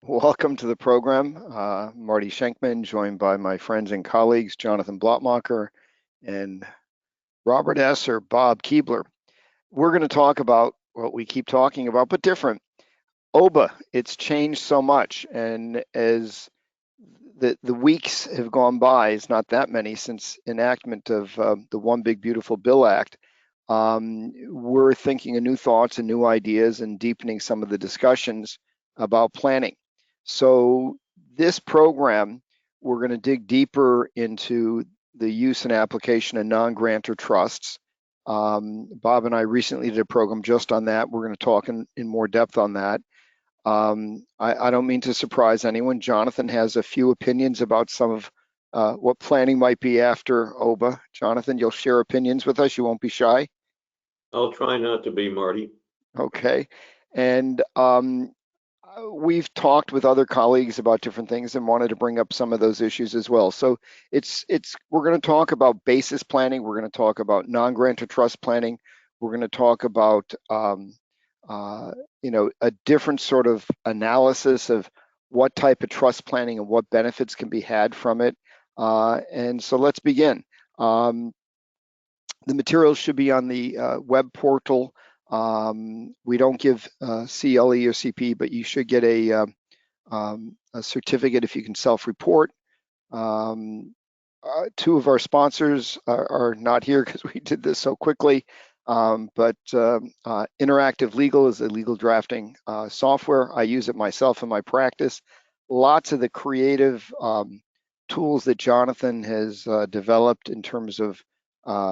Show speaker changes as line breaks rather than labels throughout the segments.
Welcome to the program. Marty Shenkman, joined by my friends and colleagues, Jonathan Blattmachr and Robert S. or Bob Keebler. We're going to talk about what we keep talking about, but different. OBBBA, it's changed so much. And as the weeks have gone by, it's not that many since enactment of the One Big Beautiful Bill Act, we're thinking of new thoughts and new ideas and deepening some of the discussions about planning. So this program, we're going to dig deeper into the use and application of non-grantor trusts. Bob and I recently did a program just on that. We're going to talk in more depth on that. I don't mean to surprise anyone. Jonathan has a few opinions about some of what planning might be after OBBBA. Jonathan, you'll share opinions with us. You won't be shy.
I'll try not to be, Marty.
Okay. And we've talked with other colleagues about different things and wanted to bring up some of those issues as well. So we're going to talk about basis planning. We're going to talk about non-grantor trust planning. We're going to talk about a different sort of analysis of what type of trust planning and what benefits can be had from it. And so let's begin. The materials should be on the web portal. We don't give CLE or CP, but you should get a certificate if you can self-report. Two of our sponsors are not here because we did this so quickly, but Interactive Legal is a legal drafting software. I use it myself in my practice. Lots of the creative tools that Jonathan has developed in terms of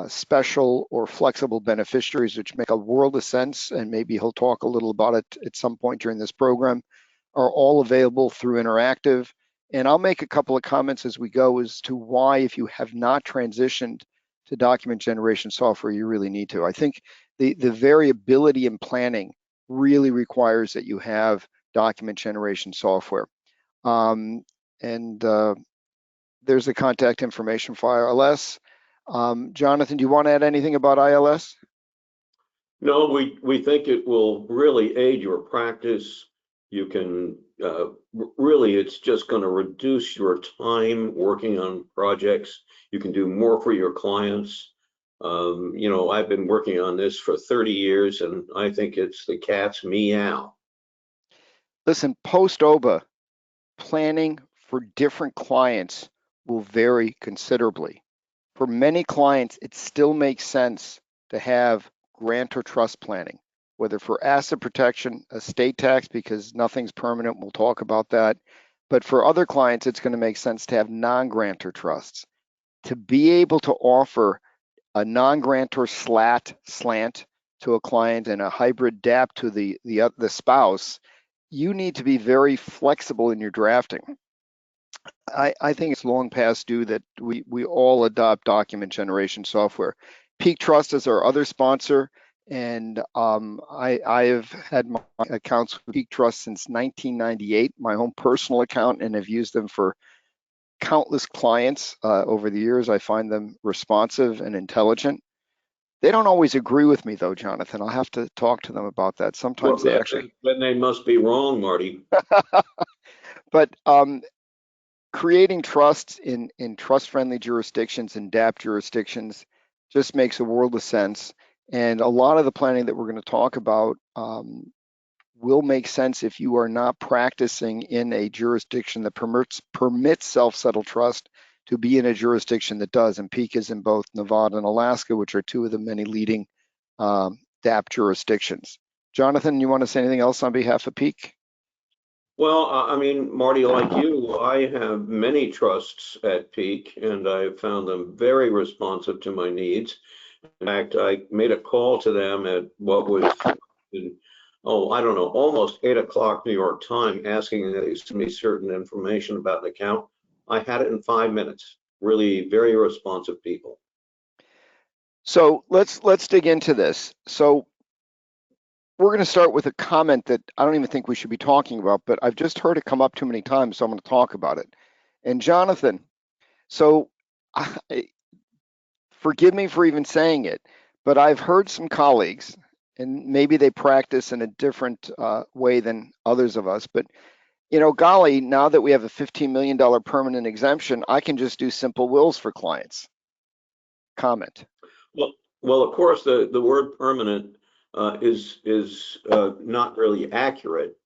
special or flexible beneficiaries, which make a world of sense, and maybe he'll talk a little about it at some point during this program, are all available through Interactive. And I'll make a couple of comments as we go as to why, if you have not transitioned to document generation software, you really need to. I think the variability in planning really requires that you have document generation software. And there's the contact information for ILS. Jonathan, do you want to add anything about ILS?
No, we think it will really aid your practice. You can really, it's just going to reduce your time working on projects. You can do more for your clients. I've been working on this for 30 years, and I think it's the cat's meow.
Listen, post-OBBBA, planning for different clients will vary considerably. For many clients, it still makes sense to have grantor trust planning, whether for asset protection, estate tax, because nothing's permanent, we'll talk about that. But for other clients, it's going to make sense to have non-grantor trusts. To be able to offer a non-grantor slant to a client and a hybrid DAP to the spouse, you need to be very flexible in your drafting. I think it's long past due that we all adopt document generation software. Peak Trust is our other sponsor, and I have had my accounts with Peak Trust since 1998, my own personal account, and have used them for countless clients over the years. I find them responsive and intelligent. They don't always agree with me, though, Jonathan. I'll have to talk to them about that. Sometimes
Well,
they actually.
then they must be wrong, Marty.
But creating trusts in trust-friendly jurisdictions and DAP jurisdictions just makes a world of sense. And a lot of the planning that we're going to talk about will make sense if you are not practicing in a jurisdiction that permits self-settled trust to be in a jurisdiction that does. And Peak is in both Nevada and Alaska, which are two of the many leading DAP jurisdictions. Jonathan, you want to say anything else on behalf of Peak?
Well, I mean, Marty, like you, I have many trusts at Peak, and I've found them very responsive to my needs. In fact, I made a call to them at what was, I don't know, almost 8 o'clock New York time, asking that they send me certain information about an account. I had it in 5 minutes. Really very responsive people.
So let's dig into this. So we're going to start with a comment that I don't even think we should be talking about, but I've just heard it come up too many times, so I'm going to talk about it. And Jonathan, so forgive me for even saying it, but I've heard some colleagues, and maybe they practice in a different way than others of us, but Golly, now that we have a $15 million permanent exemption, I can just do simple wills for clients. Comment.
Well, of course, the word permanent is not really accurate,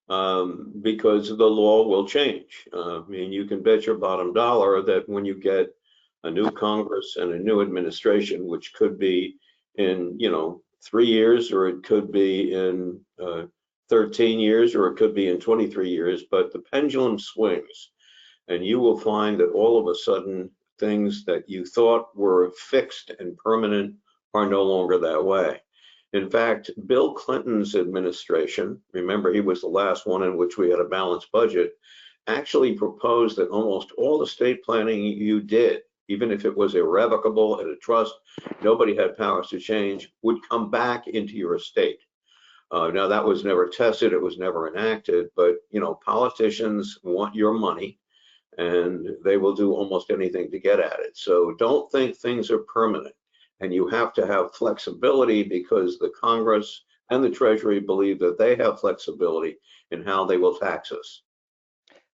because the law will change. I mean, you can bet your bottom dollar that when you get a new Congress and a new administration, which could be in 3 years, or it could be in 13 years, or it could be in 23 years, but the pendulum swings, and you will find that all of a sudden things that you thought were fixed and permanent are no longer that way. In fact, Bill Clinton's administration, remember he was the last one in which we had a balanced budget, actually proposed that almost all the estate planning you did, even if it was irrevocable at a trust, nobody had powers to change, would come back into your estate. Now that was never tested, it was never enacted, but politicians want your money, and they will do almost anything to get at it. So don't think things are permanent. And you have to have flexibility, because the Congress and the Treasury believe that they have flexibility in how they will tax us.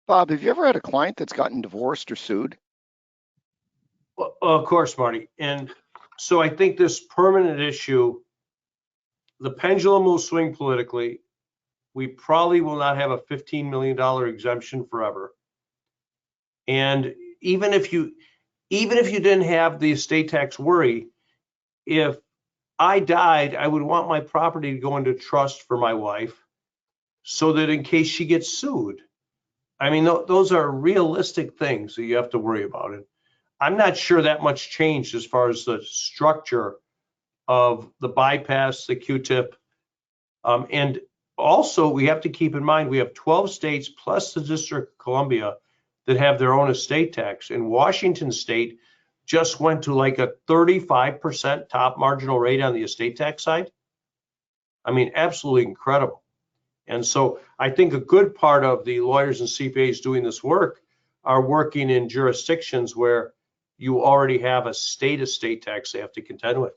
Bob, have you ever had a client that's gotten divorced or sued?
Well, of course, Marty. And so I think this permanent issue, the pendulum will swing politically. We probably will not have a $15 million exemption forever. And even if you didn't have the estate tax worry, if I died, I would want my property to go into trust for my wife, so that in case she gets sued. I mean, those are realistic things that you have to worry about. And I'm not sure that much changed as far as the structure of the bypass, the Q-tip. And also, we have to keep in mind, we have 12 states plus the District of Columbia that have their own estate tax. And Washington State just went to like a 35% top marginal rate on the estate tax side. I mean, absolutely incredible. And so I think a good part of the lawyers and CPAs doing this work are working in jurisdictions where you already have a state estate tax they have to contend with.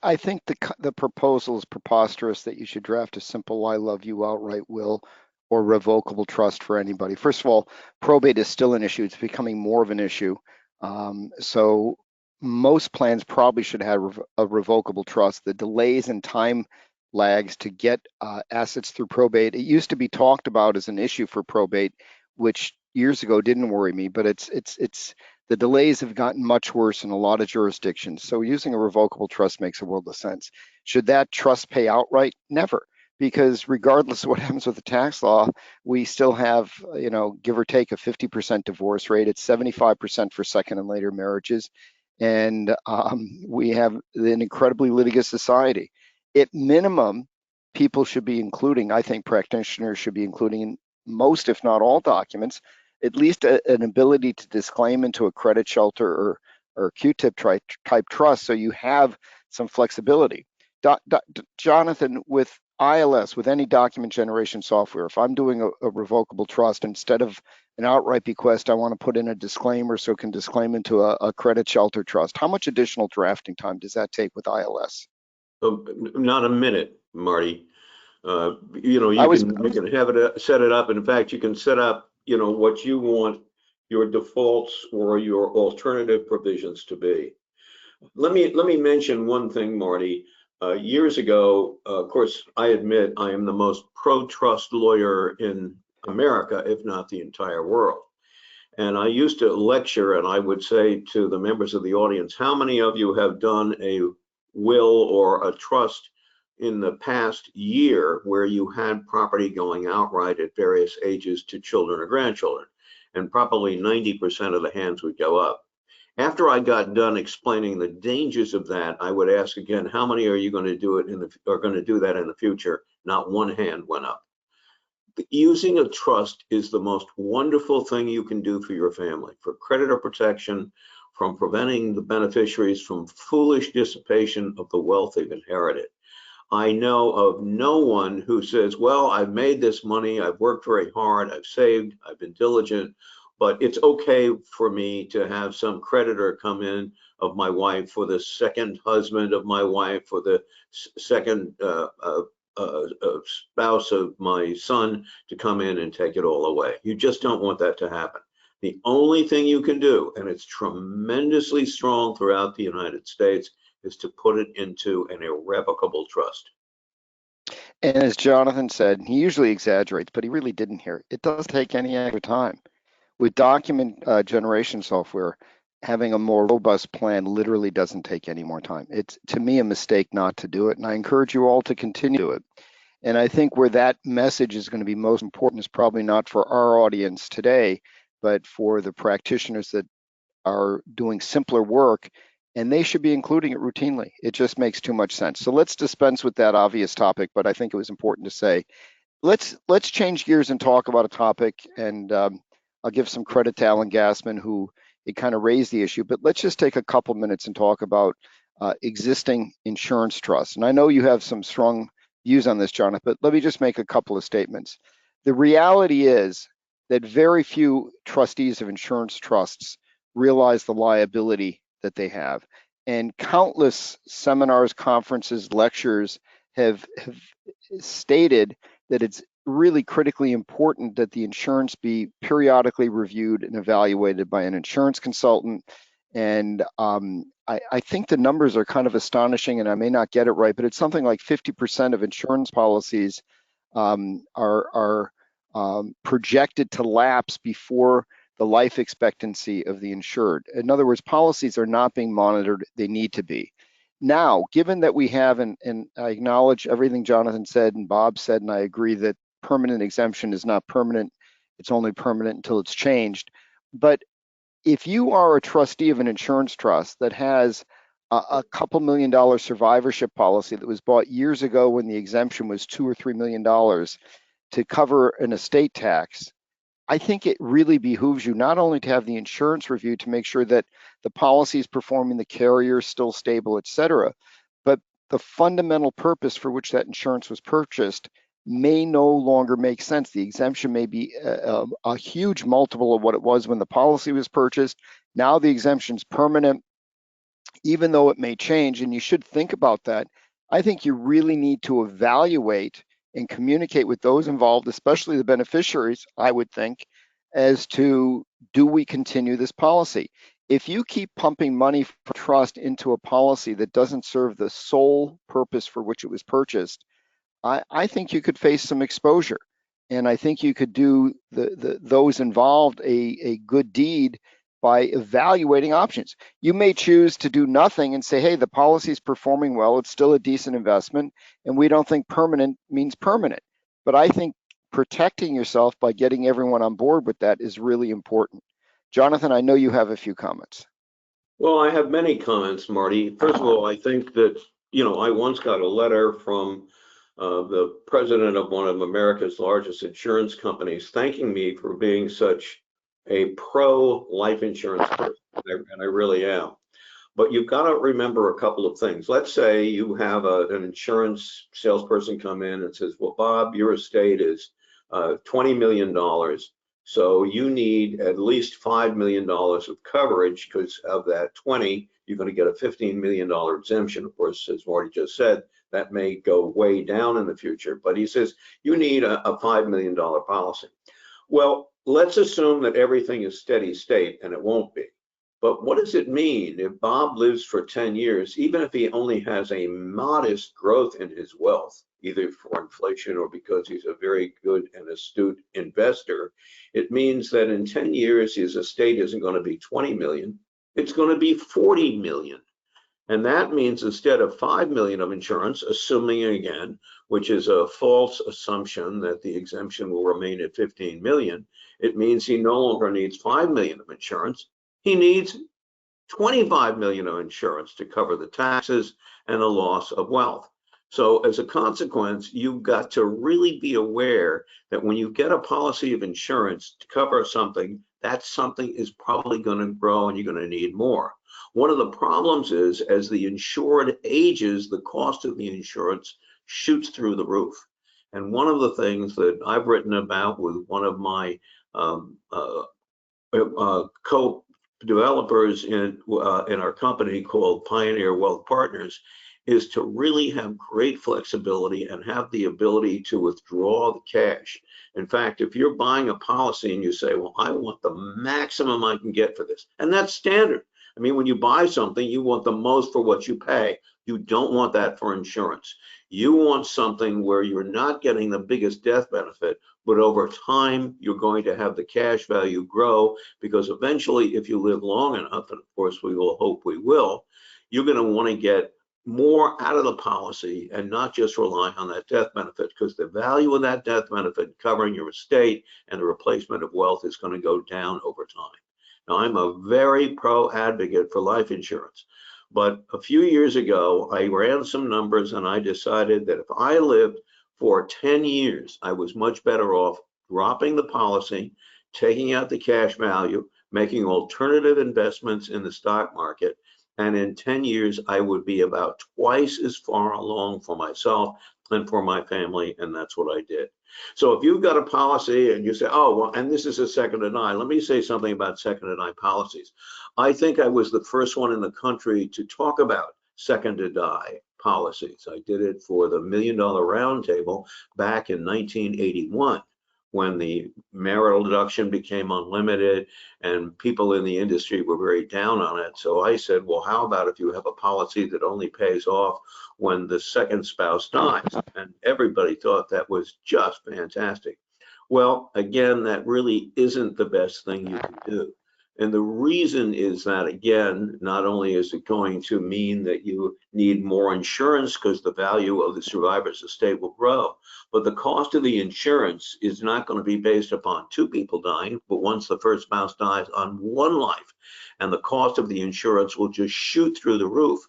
I think the proposal is preposterous that you should draft a simple "I love you" outright will or revocable trust for anybody. First of all, probate is still an issue. It's becoming more of an issue. So most plans probably should have a revocable trust. The delays and time lags to get assets through probate, it used to be talked about as an issue for probate, which years ago didn't worry me, but it's the delays have gotten much worse in a lot of jurisdictions. So using a revocable trust makes a world of sense. Should that trust pay outright? Never, because regardless of what happens with the tax law, we still have, give or take, a 50% divorce rate. It's 75% for second and later marriages. And we have an incredibly litigious society. At minimum, people should be including, I think practitioners should be including in most, if not all documents, at least an ability to disclaim into a credit shelter or Q-tip type trust, so you have some flexibility. Jonathan, with ILS, with any document generation software, if I'm doing a revocable trust, instead of an outright bequest, I want to put in a disclaimer so it can disclaim into a credit shelter trust. How much additional drafting time does that take with ILS?
Not a minute, Marty. You can have it set it up. In fact, you can set up what you want your defaults or your alternative provisions to be. Let me mention one thing, Marty. Years ago, of course, I admit I am the most pro-trust lawyer in America, if not the entire world. And I used to lecture, and I would say to the members of the audience, how many of you have done a will or a trust in the past year where you had property going outright at various ages to children or grandchildren? And probably 90% of the hands would go up. After I got done explaining the dangers of that, I would ask again, how many are you going to do it are going to do that in the future? Not one hand went up. Using a trust is the most wonderful thing you can do for your family, for creditor protection, from preventing the beneficiaries from foolish dissipation of the wealth they've inherited. I know of no one who says, well, I've made this money, I've worked very hard, I've saved, I've been diligent, but it's okay for me to have some creditor come in of my wife, for the second husband of my wife, for the second spouse of my son to come in and take it all away. You just don't want that to happen. The only thing you can do, and it's tremendously strong throughout the United States, is to put it into an irrevocable trust.
And as Jonathan said, he usually exaggerates, but he really didn't here. It doesn't take any extra time. With document generation software, having a more robust plan literally doesn't take any more time. It's, to me, a mistake not to do it, and I encourage you all to continue to do it. And I think where that message is going to be most important is probably not for our audience today, but for the practitioners that are doing simpler work, and they should be including it routinely. It just makes too much sense. So let's dispense with that obvious topic, but I think it was important to say. Let's change gears and talk about a topic, and I'll give some credit to Alan Gassman, who it kind of raised the issue, but let's just take a couple minutes and talk about existing insurance trusts. And I know you have some strong views on this, Jonathan, but let me just make a couple of statements. The reality is that very few trustees of insurance trusts realize the liability that they have. And countless seminars, conferences, lectures have stated that it's really critically important that the insurance be periodically reviewed and evaluated by an insurance consultant. And I think the numbers are kind of astonishing, and I may not get it right, but it's something like 50% of insurance policies are projected to lapse before the life expectancy of the insured. In other words, policies are not being monitored, they need to be. Now, given that we have, and I acknowledge everything Jonathan said and Bob said, and I agree that permanent exemption is not permanent, it's only permanent until it's changed. But if you are a trustee of an insurance trust that has a couple $1 million survivorship policy that was bought years ago when the exemption was $2 or $3 million to cover an estate tax, I think it really behooves you not only to have the insurance review to make sure that the policy is performing, the carrier is still stable, et cetera, but the fundamental purpose for which that insurance was purchased may no longer make sense. The exemption may be a huge multiple of what it was when the policy was purchased. Now the exemption is permanent, even though it may change, and you should think about that. I think you really need to evaluate and communicate with those involved, especially the beneficiaries, I would think, as to, do we continue this policy? If you keep pumping money for trust into a policy that doesn't serve the sole purpose for which it was purchased, I think you could face some exposure. And I think you could do those involved a good deed by evaluating options. You may choose to do nothing and say, hey, the policy is performing well, it's still a decent investment, and we don't think permanent means permanent. But I think protecting yourself by getting everyone on board with that is really important. Jonathan, I know you have a few comments.
Well, I have many comments, Marty. First of all, I think that, I once got a letter from the president of one of America's largest insurance companies thanking me for being such a pro life insurance person, and I really am. But you've got to remember a couple of things. Let's say you have an insurance salesperson come in and says, well, Bob, your estate is $20 million. So you need at least $5 million of coverage, because of that 20, you're going to get a $15 million exemption. Of course, as Marty just said, that may go way down in the future, but he says you need a $5 million policy. Well, let's assume that everything is steady state, and it won't be. But what does it mean if Bob lives for 10 years, even if he only has a modest growth in his wealth, either for inflation or because he's a very good and astute investor? It means that in 10 years, his estate isn't going to be 20 million, it's going to be 40 million. And that means instead of 5 million of insurance, assuming again, which is a false assumption that the exemption will remain at 15 million, it means he no longer needs 5 million of insurance. He needs 25 million of insurance to cover the taxes and the loss of wealth. So as a consequence, you've got to really be aware that when you get a policy of insurance to cover something, that something is probably going to grow and you're going to need more. One of the problems is, as the insured ages, the cost of the insurance shoots through the roof. And one of the things that I've written about with one of my developers in our company called Pioneer Wealth Partners is to really have great flexibility and have the ability to withdraw the cash. In fact, if you're buying a policy and you say, well, I want the maximum I can get for this, and that's standard. I mean, when you buy something, you want the most for what you pay. You don't want that for insurance. You want something where you're not getting the biggest death benefit, but over time, you're going to have the cash value grow, because eventually, if you live long enough, and of course we will hope we will, you're going to want to get more out of the policy and not just rely on that death benefit, because the value of that death benefit covering your estate and the replacement of wealth is going to go down over time. Now, I'm a very pro advocate for life insurance, but a few years ago, I ran some numbers and I decided that if I lived for 10 years, I was much better off dropping the policy, taking out the cash value, making alternative investments in the stock market, and in 10 years, I would be about twice as far along for myself and for my family, and that's what I did. So if you've got a policy and you say, oh, well, and this is a second to die, let me say something about second to die policies. I think I was the first one in the country to talk about second to die policies. I did it for the $1 Million Roundtable back in 1981. When the marital deduction became unlimited and people in the industry were very down on it. So I said, well, how about if you have a policy that only pays off when the second spouse dies? And everybody thought that was just fantastic. Well, again, that really isn't the best thing you can do. And the reason is that, again, not only is it going to mean that you need more insurance because the value of the survivor's estate will grow, but the cost of the insurance is not going to be based upon two people dying, but once the first spouse dies, on one life. And the cost of the insurance will just shoot through the roof.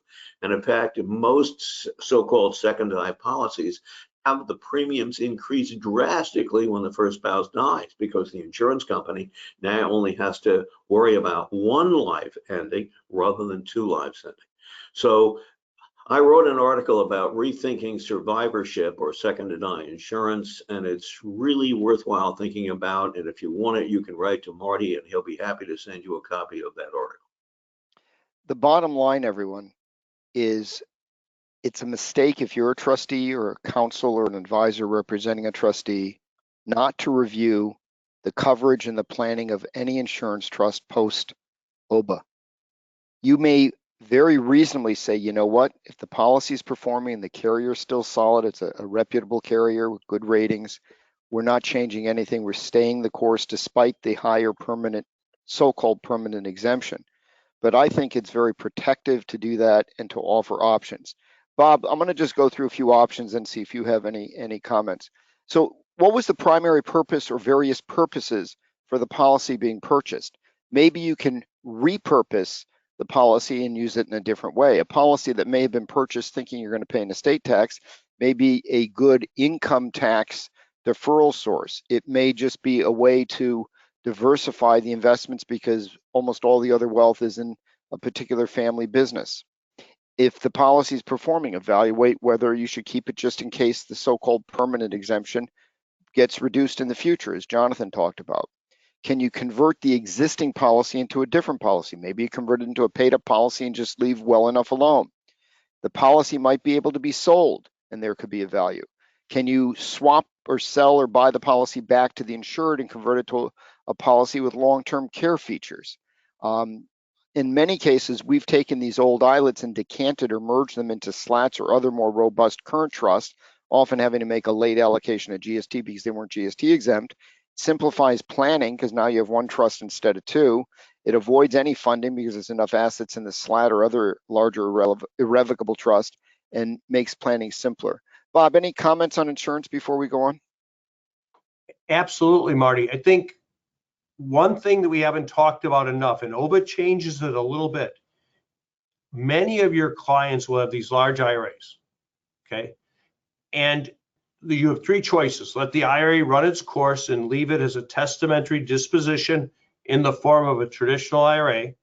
And in fact, most so-called second die policies have the premiums increase drastically when the first spouse dies, because the insurance company now only has to worry about one life ending rather than two lives ending. So I wrote an article about rethinking survivorship or second to die insurance, and it's really worthwhile thinking about. And if you want it, you can write to Marty and he'll be happy to send you a copy of that article.
The bottom line, everyone, is it's a mistake if you're a trustee or a counsel or an advisor representing a trustee not to review the coverage and the planning of any insurance trust post-OBBBA. You may very reasonably say, you know what, if the policy is performing and the carrier is still solid, it's a reputable carrier with good ratings, we're not changing anything, we're staying the course despite the higher permanent, so-called permanent exemption. But I think it's very protective to do that and to offer options. Bob, I'm going to just go through a few options and see if you have any comments. So what was the primary purpose or various purposes for the policy being purchased? Maybe you can repurpose the policy and use it in a different way. A policy that may have been purchased thinking you're going to pay an estate tax may be a good income tax deferral source. It may just be a way to diversify the investments because almost all the other wealth is in a particular family business. If the policy is performing, evaluate whether you should keep it just in case the so-called permanent exemption gets reduced in the future, as Jonathan talked about. Can you convert the existing policy into a different policy? Maybe you convert it into a paid-up policy and just leave well enough alone. The policy might be able to be sold, and there could be a value. Can you swap or sell or buy the policy back to the insured and convert it to a policy with long-term care features? In many cases, we've taken these old ILITs and decanted or merged them into slats or other more robust current trusts, often having to make a late allocation of GST because they weren't GST exempt. Simplifies planning because now you have one trust instead of two. It avoids any funding because there's enough assets in the slat or other larger irrevocable trust, and makes planning simpler. Bob, any comments on insurance before we go on?
Absolutely, Marty. I think one thing that we haven't talked about enough, and OBBBA changes it a little bit. Many of your clients will have these large IRAs, okay? And you have three choices. Let the IRA run its course and leave it as a testamentary disposition in the form of a traditional IRA,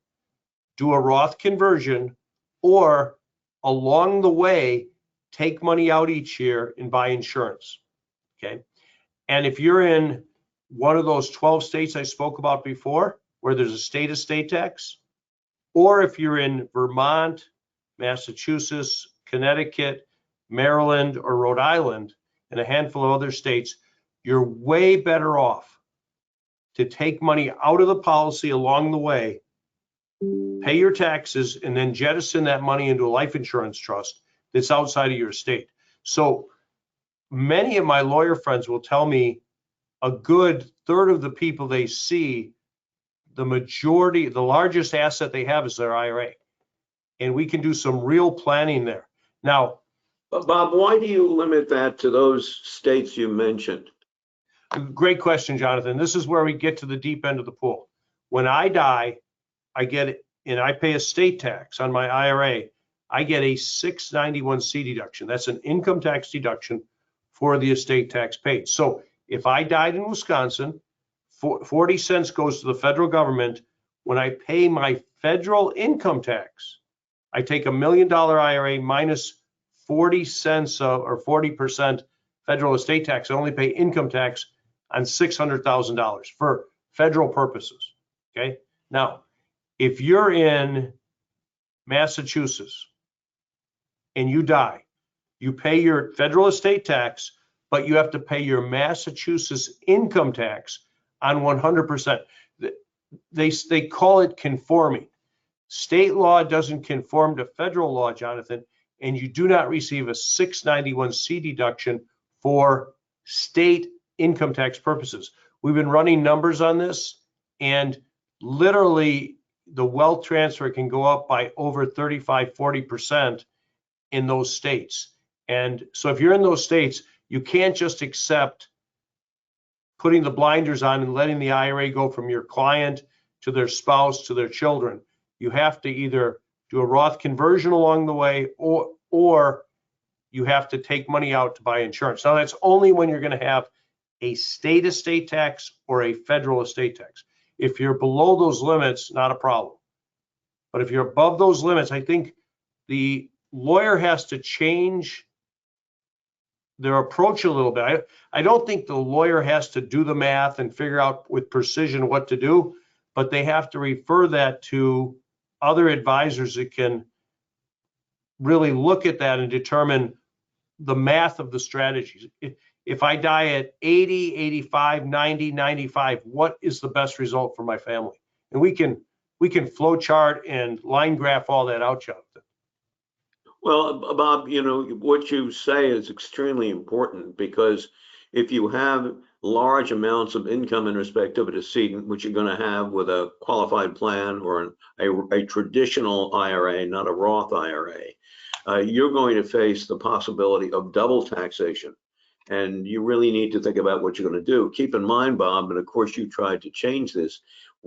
do a Roth conversion, or along the way, take money out each year and buy insurance, okay? And if you're in one of those 12 states I spoke about before, where there's a state estate tax, Or if you're in Vermont, Massachusetts, Connecticut, Maryland, or Rhode Island, and a handful of other states, you're way better off to take money out of the policy along the way, pay your taxes, and then jettison that money into a life insurance trust that's outside of your estate. So many of my lawyer friends will tell me a good third of the people they see, the majority, the largest asset they have is their IRA. And we can do some real planning there. Now,
But Bob, why do you limit that to those states you mentioned?
great question, Jonathan. This is where we get to the deep end of the pool. When I die, I get it, and I pay estate tax on my IRA. I get a 691C deduction. That's an income tax deduction for the estate tax paid. So if I died in Wisconsin, 40 cents goes to the federal government. When I pay my federal income tax, I take $1 million IRA minus 40 cents or 40% federal estate tax. I only pay income tax on $600,000 for federal purposes. Okay. Now, if you're in Massachusetts and you die, you pay your federal estate tax, but you have to pay your Massachusetts income tax on 100%. They call it conforming. State law doesn't conform to federal law, Jonathan, and you do not receive a 691C deduction for state income tax purposes. We've been running numbers on this, and literally the wealth transfer can go up by over 35, 40% in those states. And so if you're in those states, you can't just accept putting the blinders on and letting the IRA go from your client to their spouse to their children. You have to either do a Roth conversion along the way, or you have to take money out to buy insurance. Now, that's only when you're going to have a state estate tax or a federal estate tax. If you're below those limits, not a problem. But if you're above those limits, I think the lawyer has to change their approach a little bit. I don't think the lawyer has to do the math and figure out with precision what to do, but they have to refer that to other advisors that can really look at that and determine the math of the strategies. If I die at 80, 85, 90, 95, what is the best result for my family? And we can flow chart and line graph all that out, Jonathan.
Well, Bob, you know, what you say is extremely important, because if you have large amounts of income in respect of a decedent, which you're going to have with a qualified plan or a traditional IRA, not a Roth IRA, you're going to face the possibility of double taxation. And you really need to think about what you're going to do. Keep in mind, Bob, and of course you tried to change this,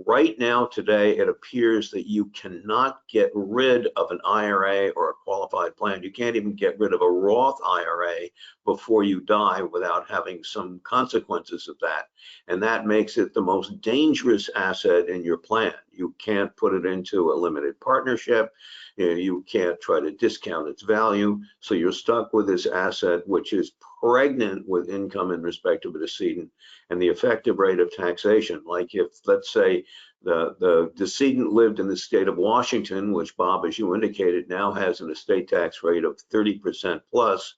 right now today it appears that you cannot get rid of an IRA or a qualified plan. You can't even get rid of a Roth IRA before you die without having some consequences of that. And that makes it the most dangerous asset in your plan. You can't put it into a limited partnership. You can't try to discount its value. So you're stuck with this asset, which is pregnant with income in respect of a decedent, and the effective rate of taxation. Like if, let's say, the decedent lived in the state of Washington, which, Bob, as you indicated, now has an estate tax rate of 30% plus,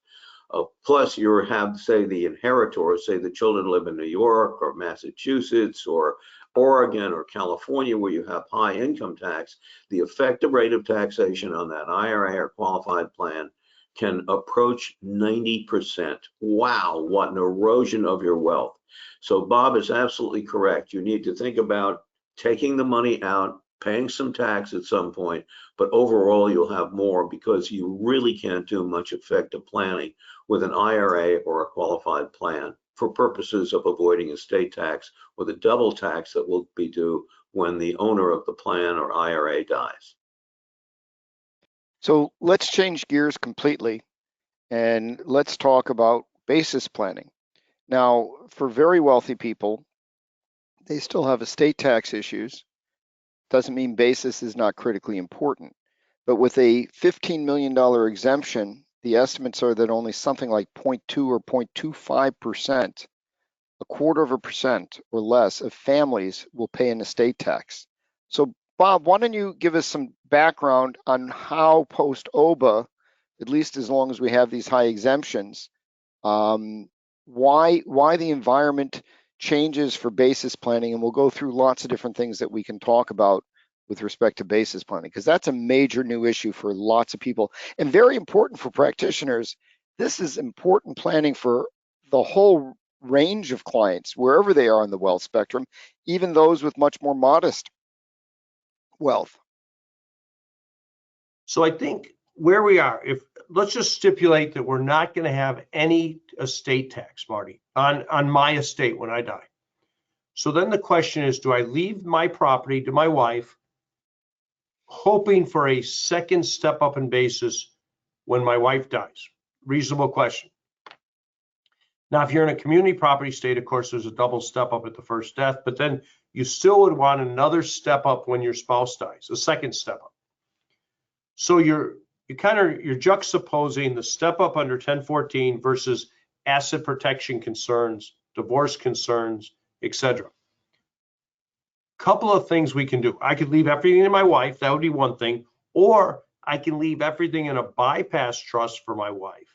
plus you have, say, the inheritor, say the children live in New York or Massachusetts or Oregon or California, where you have high income tax, the effective rate of taxation on that IRA or qualified plan can approach 90%. Wow, what an erosion of your wealth. So Bob is absolutely correct. You need to think about taking the money out, paying some tax at some point, but overall you'll have more, because you really can't do much effective planning with an IRA or a qualified plan for purposes of avoiding estate tax or the double tax that will be due when the owner of the plan or IRA dies.
So let's change gears completely and let's talk about basis planning. Now, for very wealthy people, they still have estate tax issues. Doesn't mean basis is not critically important. But with a $15 million exemption, the estimates are that only something like 0.2 or 0.25%, a quarter of a percent or less of families will pay an estate tax. So Bob, why don't you give us some background on how post-OBBBA, at least as long as we have these high exemptions, why the environment changes for basis planning, and we'll go through lots of different things that we can talk about with respect to basis planning, because that's a major new issue for lots of people and very important for practitioners. This is important planning for the whole range of clients, wherever they are on the wealth spectrum, even those with much more modest wealth.
So I think where we are, if let's just stipulate that we're not going to have any estate tax, Marty, on my estate when I die. So then the question is, do I leave my property to my wife, hoping for a second step up in basis when my wife dies? Reasonable question. Now, if you're in a community property state, of course, there's a double step up at the first death, but then you still would want another step up when your spouse dies, a second step up. So you're juxtaposing the step up under 1014 versus asset protection concerns, divorce concerns, etc. Couple of things we can do. I could leave everything to my wife. That would be one thing. Or I can leave everything in a bypass trust for my wife.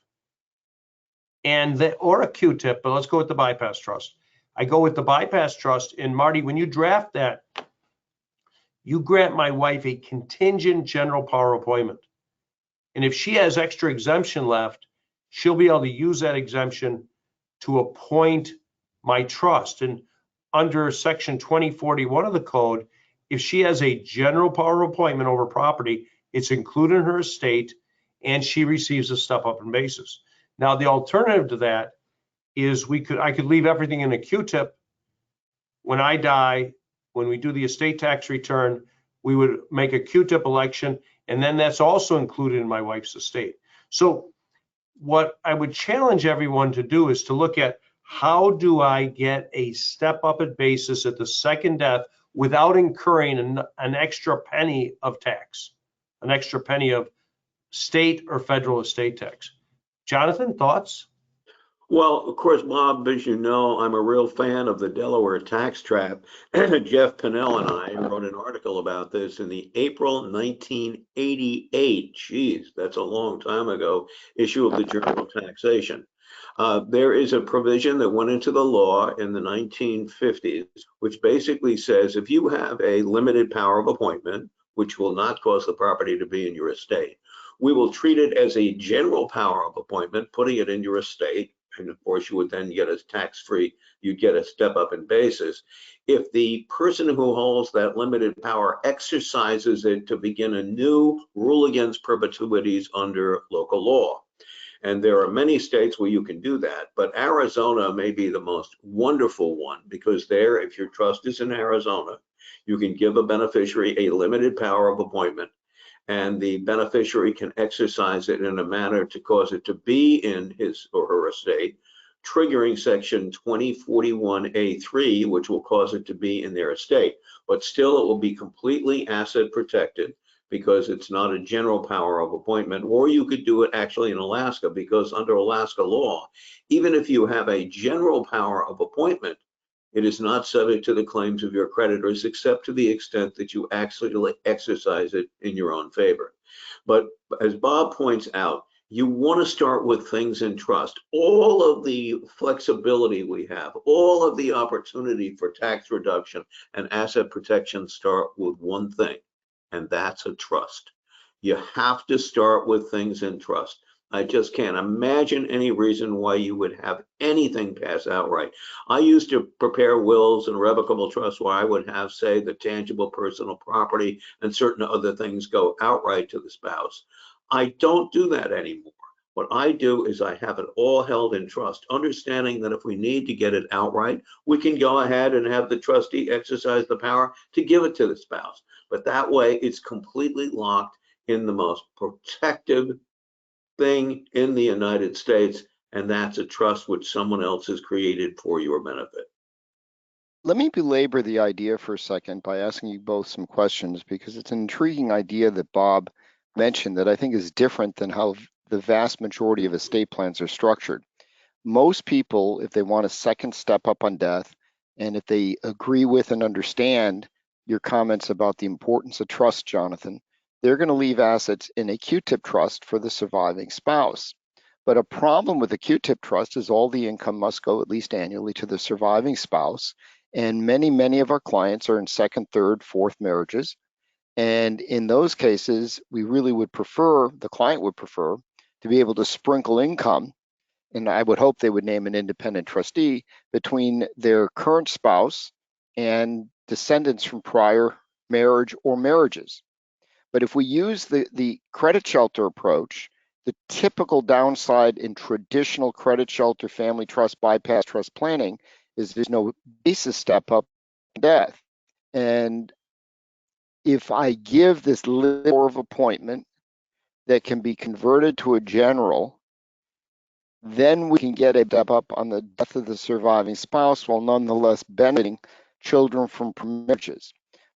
Or a Q-tip, but let's go with the bypass trust. I go with the bypass trust. And Marty, when you draft that, you grant my wife a contingent general power appointment. And if she has extra exemption left, she'll be able to use that exemption to appoint my trust. And under section 2041 of the code, if she has a general power of appointment over property, it's included in her estate and she receives a step up in basis. Now, the alternative to that is I could leave everything in a Q-tip. When I die, when we do the estate tax return, we would make a Q-tip election, and then that's also included in my wife's estate. So what I would challenge everyone to do is to look at, how do I get a step up at basis at the second death without incurring an extra penny of tax, an extra penny of state or federal estate tax? Jonathan, thoughts?
Well, of course, Bob, as you know, I'm a real fan of the Delaware tax trap. Jeff Pinnell and I wrote an article about this in the April 1988, geez, that's a long time ago, issue of the Journal of Taxation. There is a provision that went into the law in the 1950s, which basically says if you have a limited power of appointment, which will not cause the property to be in your estate, we will treat it as a general power of appointment, putting it in your estate. And of course, you would then get a tax-free, you'd get a step up in basis. If the person who holds that limited power exercises it to begin a new rule against perpetuities under local law. And there are many states where you can do that, but Arizona may be the most wonderful one, because there, if your trust is in Arizona, you can give a beneficiary a limited power of appointment, and the beneficiary can exercise it in a manner to cause it to be in his or her estate, triggering section 2041A3, which will cause it to be in their estate. But still, it will be completely asset protected, because it's not a general power of appointment. Or you could do it actually in Alaska, because under Alaska law, even if you have a general power of appointment, it is not subject to the claims of your creditors, except to the extent that you actually exercise it in your own favor. But as Bob points out, you want to start with things in trust. All of the flexibility we have, all of the opportunity for tax reduction and asset protection start with one thing, and that's a trust. You have to start with things in trust. I just can't imagine any reason why you would have anything pass outright. I used to prepare wills and revocable trusts where I would have, say, the tangible personal property and certain other things go outright to the spouse. I don't do that anymore. What I do is I have it all held in trust, understanding that if we need to get it outright, we can go ahead and have the trustee exercise the power to give it to the spouse. But that way, it's completely locked in the most protective thing in the United States, and that's a trust which someone else has created for your benefit.
Let me belabor the idea for a second by asking you both some questions, because it's an intriguing idea that Bob mentioned that I think is different than how the vast majority of estate plans are structured. Most people, if they want a second step up on death, and if they agree with and understand your comments about the importance of trust, Jonathan, they're going to leave assets in a Q-tip trust for the surviving spouse. But a problem with the Q-tip trust is all the income must go at least annually to the surviving spouse. And many of our clients are in second, third, fourth marriages. And in those cases, we really would prefer, the client would prefer, to be able to sprinkle income, and I would hope they would name an independent trustee, between their current spouse and descendants from prior marriage or marriages. But if we use the credit shelter approach, the typical downside in traditional credit shelter family trust bypass trust planning is there's no basis step up death. And if I give this letter of appointment that can be converted to a general, then we can get a step up on the death of the surviving spouse while nonetheless benefiting children from marriages.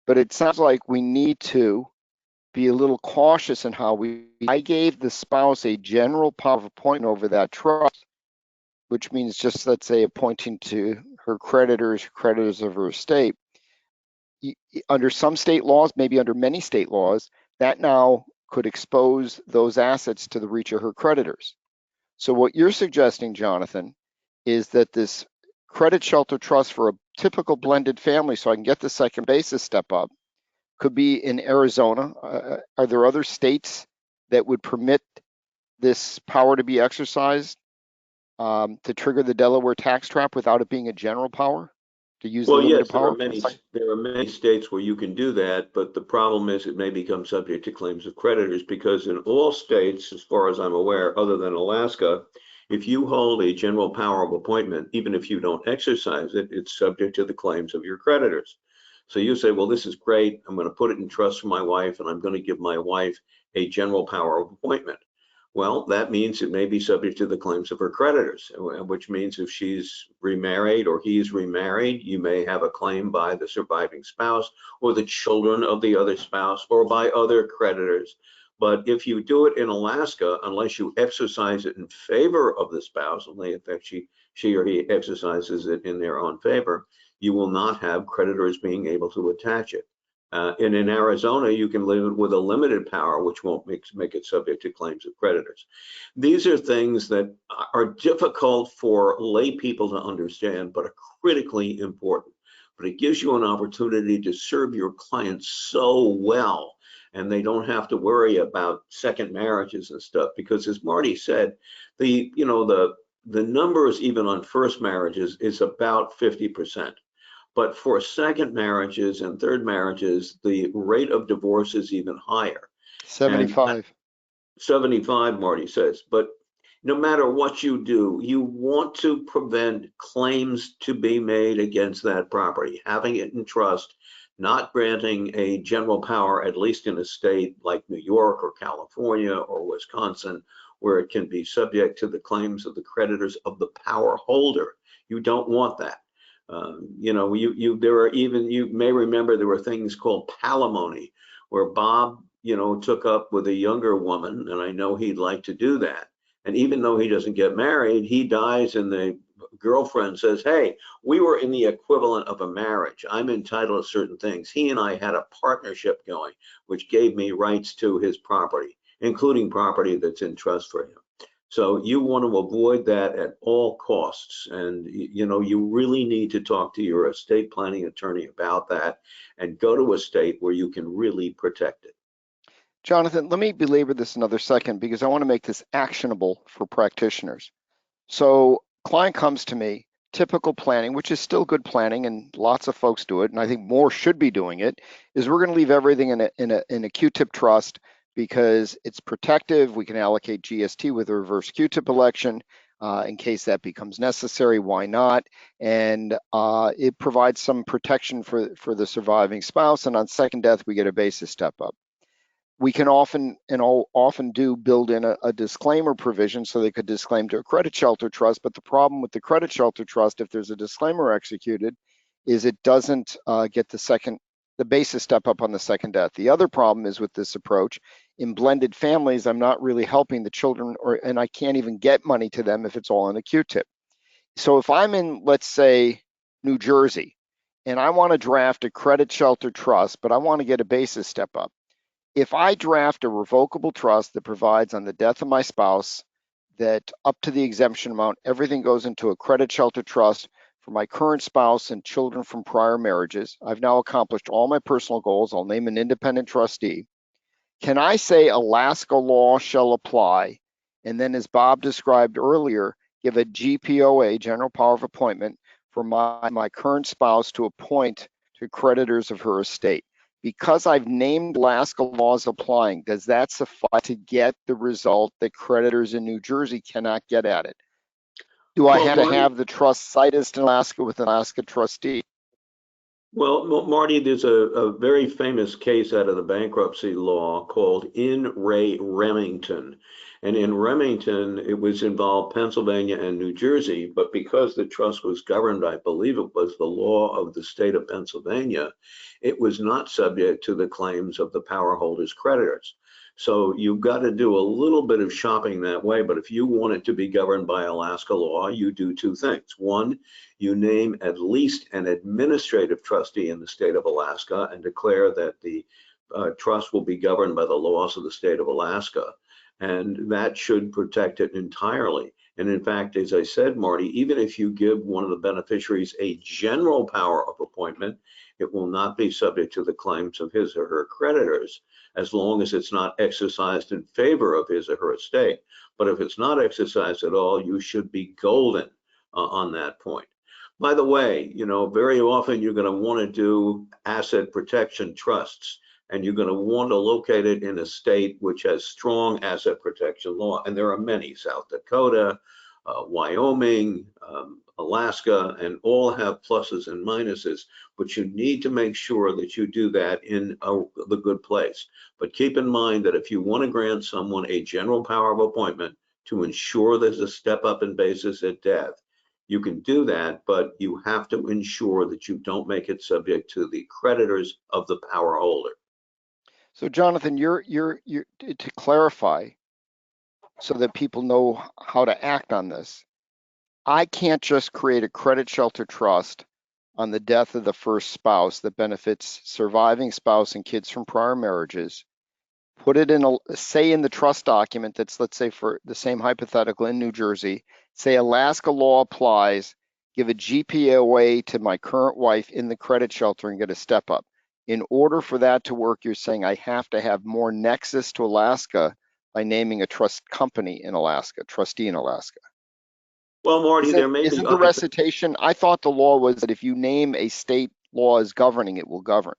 But it sounds like we need to be a little cautious in how I gave the spouse a general power of appointment over that trust, which means just, let's say, appointing to her creditors of her estate. Under some state laws, maybe under many state laws, that now could expose those assets to the reach of her creditors. So what you're suggesting, Jonathan, is that this credit shelter trust for a typical blended family, so I can get the second basis step up, could be in Arizona. Are there other states that would permit this power to be exercised to trigger the Delaware tax trap without it being a general power? To use the
Well,
limited
yes,
power?
there are many states where you can do that, but the problem is it may become subject to claims of creditors, because in all states, as far as I'm aware, other than Alaska, if you hold a general power of appointment, even if you don't exercise it, it's subject to the claims of your creditors. So you say, well, this is great. I'm going to put it in trust for my wife, and I'm going to give my wife a general power of appointment. Well, that means it may be subject to the claims of her creditors, which means if she's remarried or he's remarried, you may have a claim by the surviving spouse or the children of the other spouse or by other creditors. But if you do it in Alaska, unless you exercise it in favor of the spouse, only if she or he exercises it in their own favor, you will not have creditors being able to attach it. And in Arizona, you can live with a limited power, which won't make it subject to claims of creditors. These are things that are difficult for lay people to understand, but are critically important. But it gives you an opportunity to serve your clients so well, and they don't have to worry about second marriages and stuff. Because as Marty said, the numbers even on first marriages is about 50%. But for second marriages and third marriages, the rate of divorce is even higher.
75.
75, Marty says. But no matter what you do, you want to prevent claims to be made against that property. Having it in trust, not granting a general power, at least in a state like New York or California or Wisconsin, where it can be subject to the claims of the creditors of the power holder. You don't want that. You may remember there were things called palimony, where Bob, took up with a younger woman, and I know he'd like to do that. And even though he doesn't get married, he dies, and the girlfriend says, hey, we were in the equivalent of a marriage. I'm entitled to certain things. He and I had a partnership going, which gave me rights to his property, including property that's in trust for him. So you want to avoid that at all costs. And, you really need to talk to your estate planning attorney about that and go to a state where you can really protect it.
Jonathan, let me belabor this another second because I want to make this actionable for practitioners. So client comes to me, typical planning, which is still good planning, and lots of folks do it, and I think more should be doing it, is we're going to leave everything in a Q-tip trust because it's protective. We can allocate GST with a reverse Q-tip election in case that becomes necessary. Why not? And it provides some protection for the surviving spouse, and on second death, we get a basis step up. We can often do build in a disclaimer provision so they could disclaim to a credit shelter trust. But the problem with the credit shelter trust, if there's a disclaimer executed, is it doesn't get the basis step up on the second death. The other problem is with this approach, in blended families, I'm not really helping the children, and I can't even get money to them if it's all in a Q-tip. So if I'm in, let's say, New Jersey, and I want to draft a credit shelter trust, but I want to get a basis step up, if I draft a revocable trust that provides on the death of my spouse that up to the exemption amount, everything goes into a credit shelter trust for my current spouse and children from prior marriages, I've now accomplished all my personal goals. I'll name an independent trustee. Can I say Alaska law shall apply? And then, as Bob described earlier, give a GPOA, general power of appointment, for my current spouse to appoint to creditors of her estate. Because I've named Alaska laws applying, does that suffice to get the result that creditors in New Jersey cannot get at it? Do I
Well,
have to
Marty,
have the trust situs in Alaska with an Alaska trustee?
Marty, there's a very famous case out of the bankruptcy law called In Re Remington. And in Remington, it was involved Pennsylvania and New Jersey, but because the trust was governed, I believe it was the law of the state of Pennsylvania, it was not subject to the claims of the power holders' creditors. So you've got to do a little bit of shopping that way, but if you want it to be governed by Alaska law, you do two things. One, you name at least an administrative trustee in the state of Alaska and declare that the trust will be governed by the laws of the state of Alaska. And that should protect it entirely. And in fact, as I said, Marty, even if you give one of the beneficiaries a general power of appointment, it will not be subject to the claims of his or her creditors, as long as it's not exercised in favor of his or her estate. But if it's not exercised at all, you should be golden on that point. By the way, very often you're going to want to do asset protection trusts, and you're going to want to locate it in a state which has strong asset protection law. And there are many: South Dakota, Wyoming, Alaska, and all have pluses and minuses, but you need to make sure that you do that in the good place. But keep in mind that if you want to grant someone a general power of appointment to ensure there's a step up in basis at death, you can do that, but you have to ensure that you don't make it subject to the creditors of the power holder.
So, Jonathan, you're to clarify, so that people know how to act on this. I can't just create a credit shelter trust on the death of the first spouse that benefits surviving spouse and kids from prior marriages, put it in say in the trust document that's, let's say, for the same hypothetical in New Jersey, say Alaska law applies, give a GPOA to my current wife in the credit shelter and get a step up. In order for that to work, you're saying I have to have more nexus to Alaska by naming a trust company in Alaska, trustee in Alaska.
Well, Marty, there may be
Isn't the recitation? I thought the law was that if you name a state law as governing, it will govern.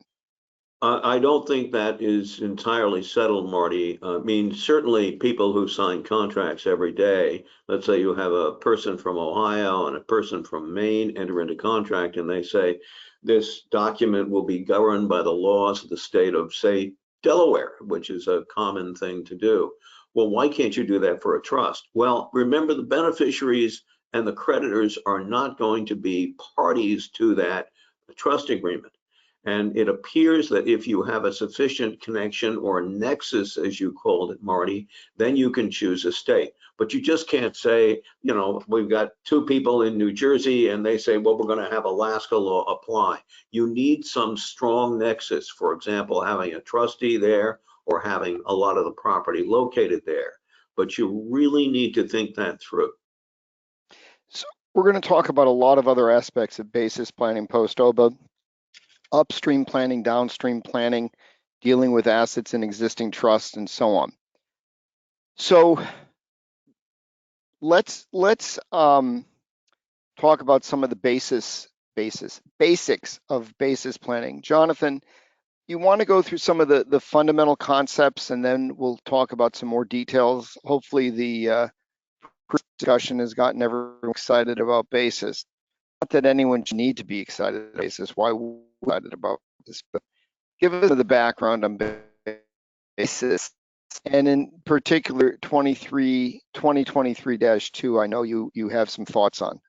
I don't think that is entirely settled, Marty. I mean, certainly people who sign contracts every day, let's say you have a person from Ohio and a person from Maine enter into contract, and they say this document will be governed by the laws of the state of, say, Delaware, which is a common thing to do. Well, why can't you do that for a trust? Well, remember, the beneficiaries and the creditors are not going to be parties to that trust agreement. And it appears that if you have a sufficient connection or nexus, as you called it, Marty, then you can choose a state. But you just can't say, we've got two people in New Jersey and they say, well, we're going to have Alaska law apply. You need some strong nexus, for example, having a trustee there or having a lot of the property located there. But you really need to think that through.
So we're going to talk about a lot of other aspects of basis planning post-OBBBA. Upstream planning, downstream planning, dealing with assets in existing trusts, and so on. So let's talk about some of the basics of basis planning. Jonathan, you want to go through some of the fundamental concepts, and then we'll talk about some more details. Hopefully the discussion has gotten everyone excited about basis. Not that anyone should need to be excited about basis. Why we're excited about this, but give us the background on basis, and in particular 2023-2. I know you have some thoughts on.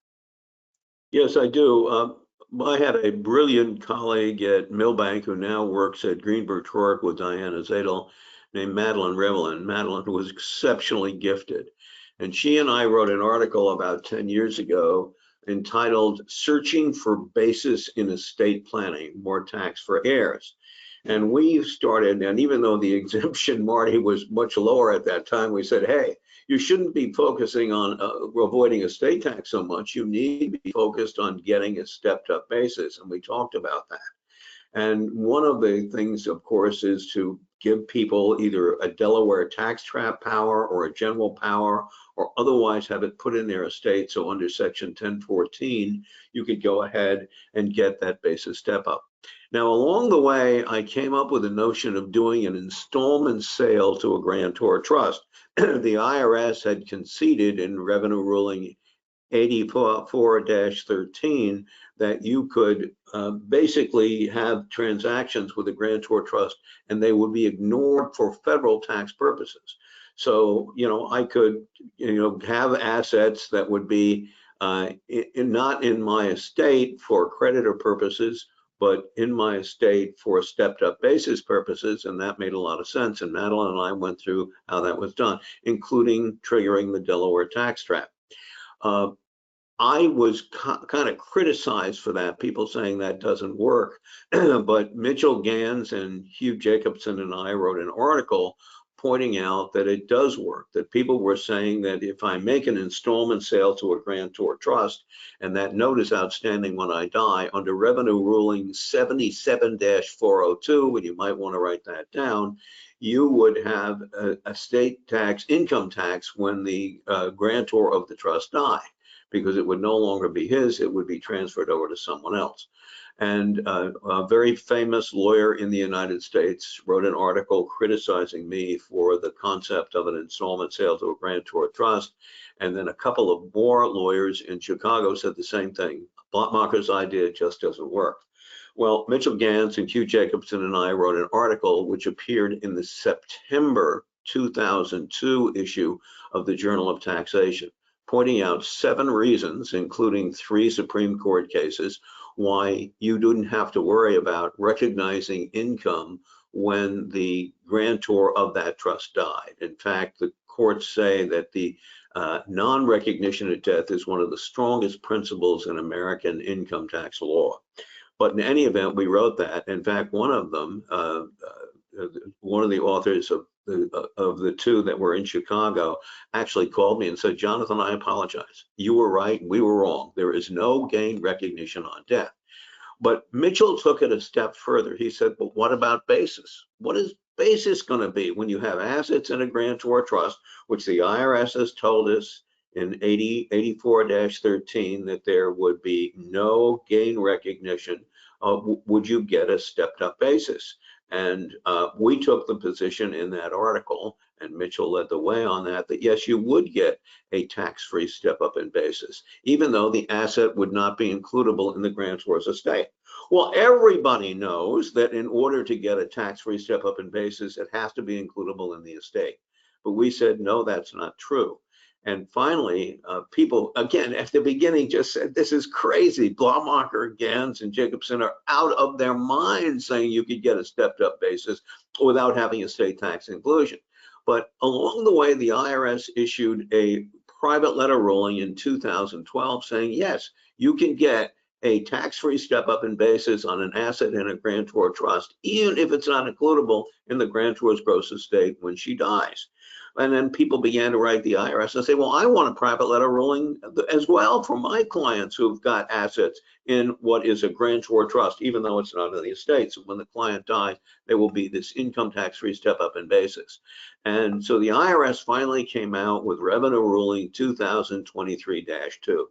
Yes, I do. I had a brilliant colleague at Milbank who now works at Greenberg Traurig with Diana Zadel, named Madeline Revlin. Madeline was exceptionally gifted. And she and I wrote an article about 10 years ago entitled Searching for Basis in Estate Planning, More Tax for Heirs. And we started, and even though the exemption, Marty, was much lower at that time, we said, hey, you shouldn't be focusing on avoiding estate tax so much. You need to be focused on getting a stepped up basis. And we talked about that. And one of the things, of course, is to give people either a Delaware tax trap power or a general power, or otherwise have it put in their estate. So under section 1014, you could go ahead and get that basis step up. Now, along the way, I came up with a notion of doing an installment sale to a grantor trust. The IRS had conceded in Revenue Ruling 84-13 that you could basically have transactions with a grantor trust and they would be ignored for federal tax purposes. So, I could, have assets that would be not in my estate for creditor purposes, but in my estate for stepped up basis purposes. And that made a lot of sense. And Madeline and I went through how that was done, including triggering the Delaware tax trap. I was kind of criticized for that, people saying that doesn't work. But Mitchell Gans and Hugh Jacobson and I wrote an article pointing out that it does work, that people were saying that if I make an installment sale to a grantor trust and that note is outstanding when I die, under Revenue Ruling 77-402, and you might want to write that down, you would have a state tax, income tax, when the grantor of the trust died, because it would no longer be his, it would be transferred over to someone else. And a very famous lawyer in the United States wrote an article criticizing me for the concept of an installment sale to a grantor trust. And then a couple of more lawyers in Chicago said the same thing. Blattmachr's idea just doesn't work. Well, Mitchell Gans and Hugh Jacobson and I wrote an article which appeared in the September 2002 issue of the Journal of Taxation, pointing out 7 reasons, including 3 Supreme Court cases, why you didn't have to worry about recognizing income when the grantor of that trust died. In fact, the courts say that the non-recognition of death is one of the strongest principles in American income tax law. But in any event, we wrote that. In fact, one of them, one of the authors of the 2 that were in Chicago actually called me and said, Jonathan, I apologize. You were right, we were wrong. There is no gain recognition on death. But Mitchell took it a step further. He said, but what about basis? What is basis going to be when you have assets in a grantor trust, which the IRS has told us in 84-13 that there would be no gain recognition? Would you get a stepped up basis? And we took the position in that article, and Mitchell led the way on that, that yes, you would get a tax-free step-up in basis, even though the asset would not be includable in the grantor's estate. Well, everybody knows that in order to get a tax-free step-up in basis, it has to be includable in the estate. But we said, no, that's not true. And finally, people, again, at the beginning just said, this is crazy. Blattmachr, Gans, and Jacobson are out of their minds saying you could get a stepped up basis without having a state tax inclusion. But along the way, the IRS issued a private letter ruling in 2012 saying, yes, you can get a tax-free step-up in basis on an asset in a grantor trust, even if it's not includable in the grantor's gross estate when she dies. And then people began to write the IRS and say, well, I want a private letter ruling as well for my clients who've got assets in what is a grantor trust, even though it's not in the estate. So when the client dies, there will be this income tax-free step-up in basis. And so the IRS finally came out with Revenue Ruling 2023-2.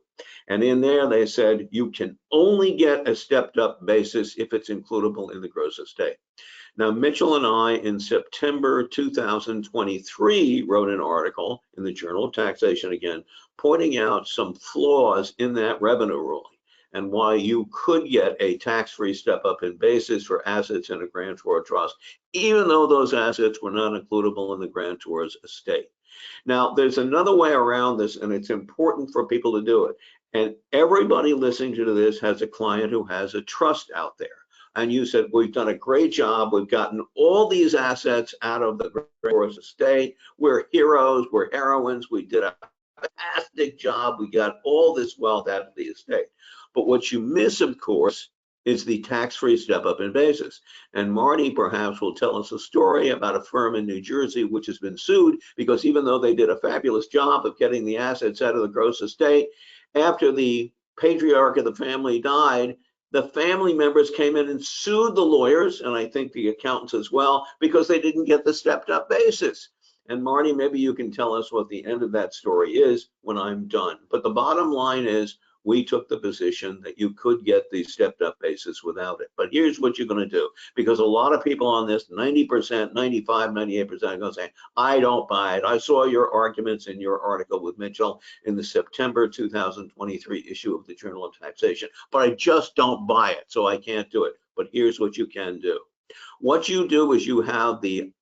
And in there, they said you can only get a stepped up basis if it's includable in the gross estate. Now, Mitchell and I, in September 2023, wrote an article in the Journal of Taxation again, pointing out some flaws in that revenue ruling and why you could get a tax-free step-up in basis for assets in a grantor trust, even though those assets were not includable in the grantor's estate. Now, there's another way around this, and it's important for people to do it. And everybody listening to this has a client who has a trust out there. And you said, we've done a great job. We've gotten all these assets out of the grantor's estate. We're heroes. We're heroines. We did a fantastic job. We got all this wealth out of the estate. But what you miss, of course, is the tax-free step-up in basis. And Marty perhaps will tell us a story about a firm in New Jersey which has been sued because even though they did a fabulous job of getting the assets out of the gross estate, after the patriarch of the family died, the family members came in and sued the lawyers, and I think the accountants as well, because they didn't get the stepped-up basis. And Marty, maybe you can tell us what the end of that story is when I'm done. But the bottom line is we took the position that you could get the stepped up basis without it. But here's what you're going to do, because a lot of people on this, 90%, 95, 98% are going to say, I don't buy it. I saw your arguments in your article with Mitchell in the September 2023 issue of the Journal of Taxation, but I just don't buy it, so I can't do it. But here's what you can do. What you do is you have the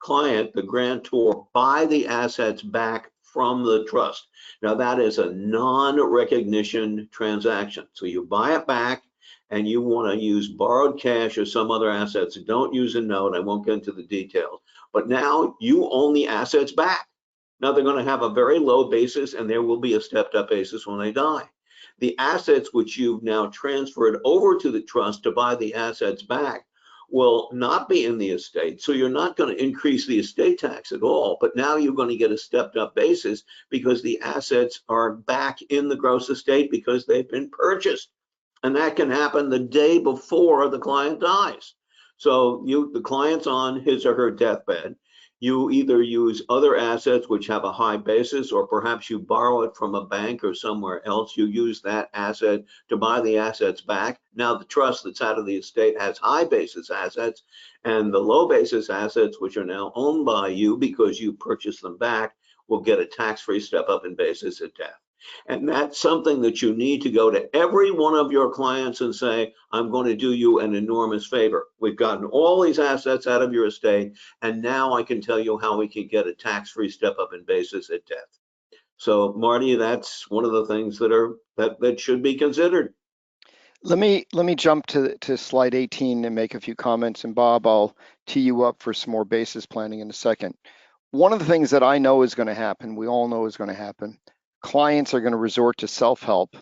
client, the grantor, buy the assets back from the trust. Now that is a non-recognition transaction. So you buy it back and you want to use borrowed cash or some other assets. Don't use a note. I won't get into the details. But now you own the assets back. Now they're going to have a very low basis and there will be a stepped up basis when they die. The assets which you've now transferred over to the trust to buy the assets back will not be in the estate. So you're not going to increase the estate tax at all, but now you're going to get a stepped up basis because the assets are back in the gross estate because they've been purchased. And that can happen the day before the client dies. So the client's on his or her deathbed. You either use other assets which have a high basis, or perhaps you borrow it from a bank or somewhere else. You use that asset to buy the assets back. Now the trust that's out of the estate has high basis assets, and the low basis assets, which are now owned by you because you purchased them back, will get a tax-free step up in basis at death. And that's something that you need to go to every one of your clients and say, I'm going to do you an enormous favor. We've gotten all these assets out of your estate, and now I can tell you how we can get a tax-free step up in basis at death. So Marty, that's one of the things that should be considered.
Let me jump to slide 18 and make a few comments, and Bob, I'll tee you up for some more basis planning in a second. One of the things that I know is going to happen, we all know is going to happen, clients are going to resort to self-help,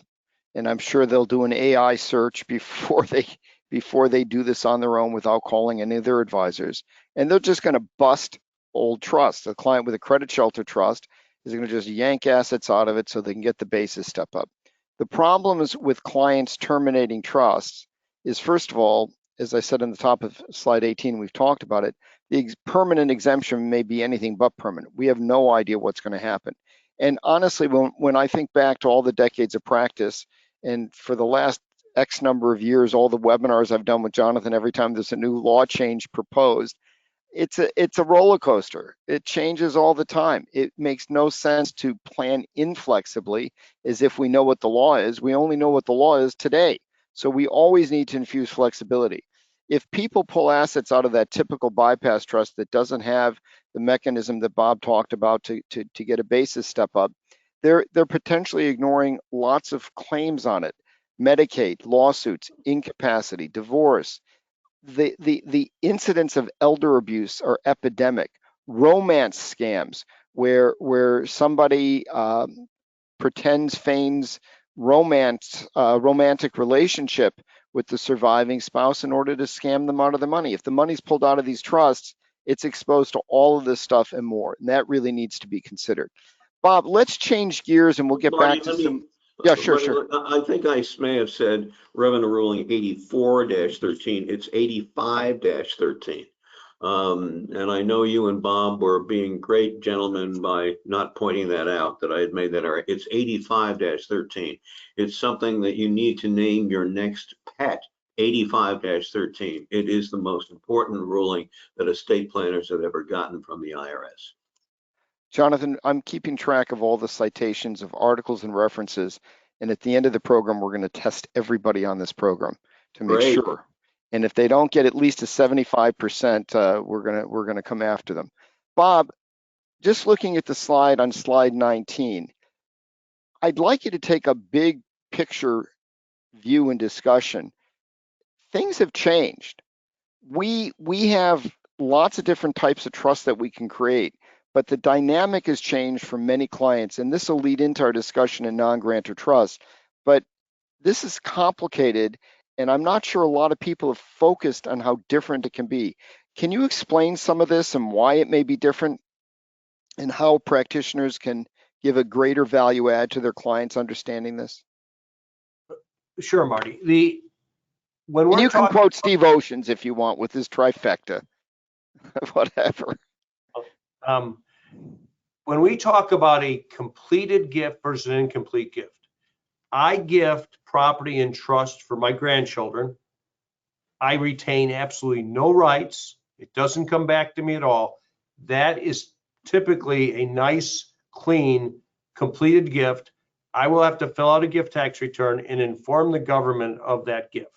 and I'm sure they'll do an AI search before they do this on their own without calling any of their advisors, and they're just going to bust old trusts. A client with a credit shelter trust is going to just yank assets out of it so they can get the basis step up. The problems with clients terminating trusts is, first of all, as I said on the top of slide 18, we've talked about it, the permanent exemption may be anything but permanent. We have no idea what's going to happen. And honestly, when I think back to all the decades of practice, and for the last X number of years, all the webinars I've done with Jonathan, every time there's a new law change proposed, it's a roller coaster. It changes all the time. It makes no sense to plan inflexibly as if we know what the law is. We only know what the law is today. So we always need to infuse flexibility. If people pull assets out of that typical bypass trust that doesn't have the mechanism that Bob talked about to get a basis step up, they're potentially ignoring lots of claims on it. Medicaid, lawsuits, incapacity, divorce. The incidents of elder abuse are epidemic. Romance scams, where somebody feigns romantic relationship with the surviving spouse in order to scam them out of the money. If the money's pulled out of these trusts, it's exposed to all of this stuff and more, and that really needs to be considered. Bob, let's change gears and we'll get
Marty,
back to some. Yeah, sure.
I think I may have said revenue ruling 84-13. It's 85-13. And I know you and Bob were being great gentlemen by not pointing that out, that I had made that error. It's 85-13. It's something that you need to name your next pet. 85-13. It is the most important ruling that estate planners have ever gotten from the IRS.
Jonathan, I'm keeping track of all the citations of articles and references, and at the end of the program, we're going to test everybody on this program to make sure. And if they don't get at least a 75%, we're going to come after them. Bob, just looking at the slide on slide 19, I'd like you to take a big picture view and discussion. Things have changed. We have lots of different types of trust that we can create, but the dynamic has changed for many clients, and this will lead into our discussion in non-grantor trust. But this is complicated, and I'm not sure a lot of people have focused on how different it can be. Can you explain some of this and why it may be different, and how practitioners can give a greater value add to their clients understanding this?
Sure, Marty. When
And
we're
you can
talking,
quote Steve Oceans if you want with his trifecta, whatever.
um, when we talk about a completed gift versus an incomplete gift, I gift property in trust for my grandchildren. I retain absolutely no rights. It doesn't come back to me at all. That is typically a nice, clean, completed gift. I will have to fill out a gift tax return and inform the government of that gift.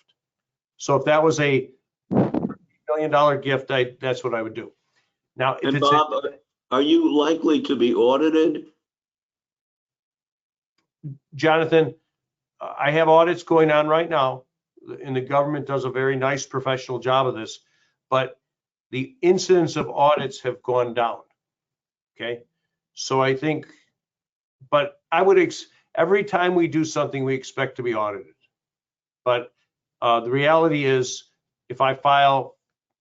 So if that was a $1 million gift, that's what I would do. Now, if
And
it's
Bob, are you likely to be audited?
Jonathan, I have audits going on right now, and the government does a very nice professional job of this, but the incidence of audits have gone down. Okay. So I think, but I would, every time we do something, we expect to be audited. But the reality is, if I file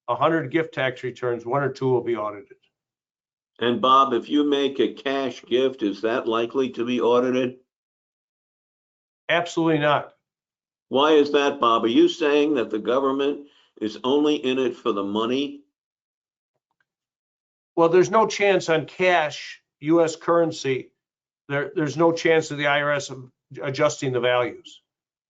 100 gift tax returns, 1 or 2 will be audited.
And Bob, if you make a cash gift, is that likely to be audited?
Absolutely not.
Why is that, Bob? Are you saying that the government is only in it for the money?
Well, there's no chance on cash, US currency, there's no chance of the IRS adjusting the values.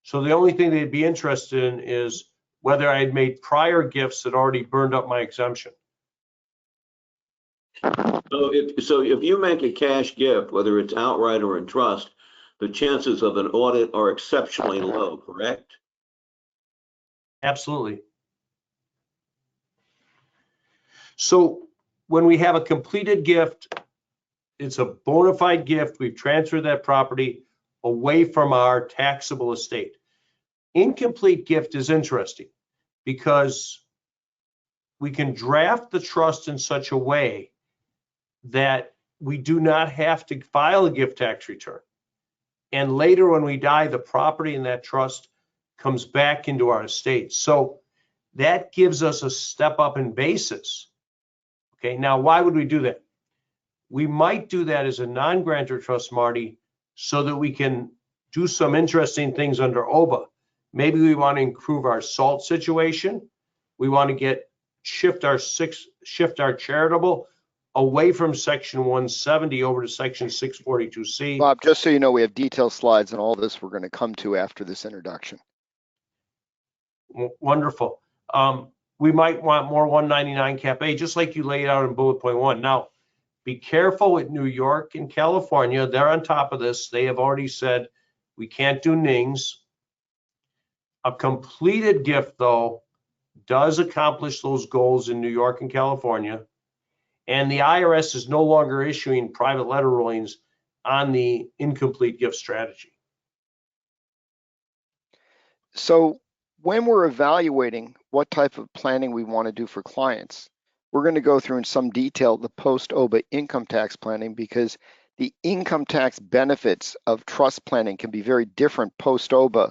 So the only thing they'd be interested in is whether I had made prior gifts that already burned up my exemption.
So if you make a cash gift, whether it's outright or in trust, the chances of an audit are exceptionally low, correct?
Absolutely. So when we have a completed gift, it's a bona fide gift. We've transferred that property away from our taxable estate. Incomplete gift is interesting because we can draft the trust in such a way that we do not have to file a gift tax return. And later when we die, the property in that trust comes back into our estate. So that gives us a step up in basis. Okay, now why would we do that? We might do that as a non-grantor trust, Marty, so that we can do some interesting things under OBBBA. Maybe we want to improve our SALT situation. We want to shift our charitable away from section 170 over to section 642C.
Bob, just so you know, we have detailed slides and all this we're going to come to after this introduction.
Wonderful. We might want more 199 cap A, just like you laid out in bullet point 1. Now, be careful with New York and California. They're on top of this. They have already said we can't do NINGs. A completed gift, though, does accomplish those goals in New York and California. And the IRS is no longer issuing private letter rulings on the incomplete gift strategy.
So when we're evaluating what type of planning we want to do for clients, we're going to go through in some detail the post-OBBBA income tax planning, because the income tax benefits of trust planning can be very different post-OBBBA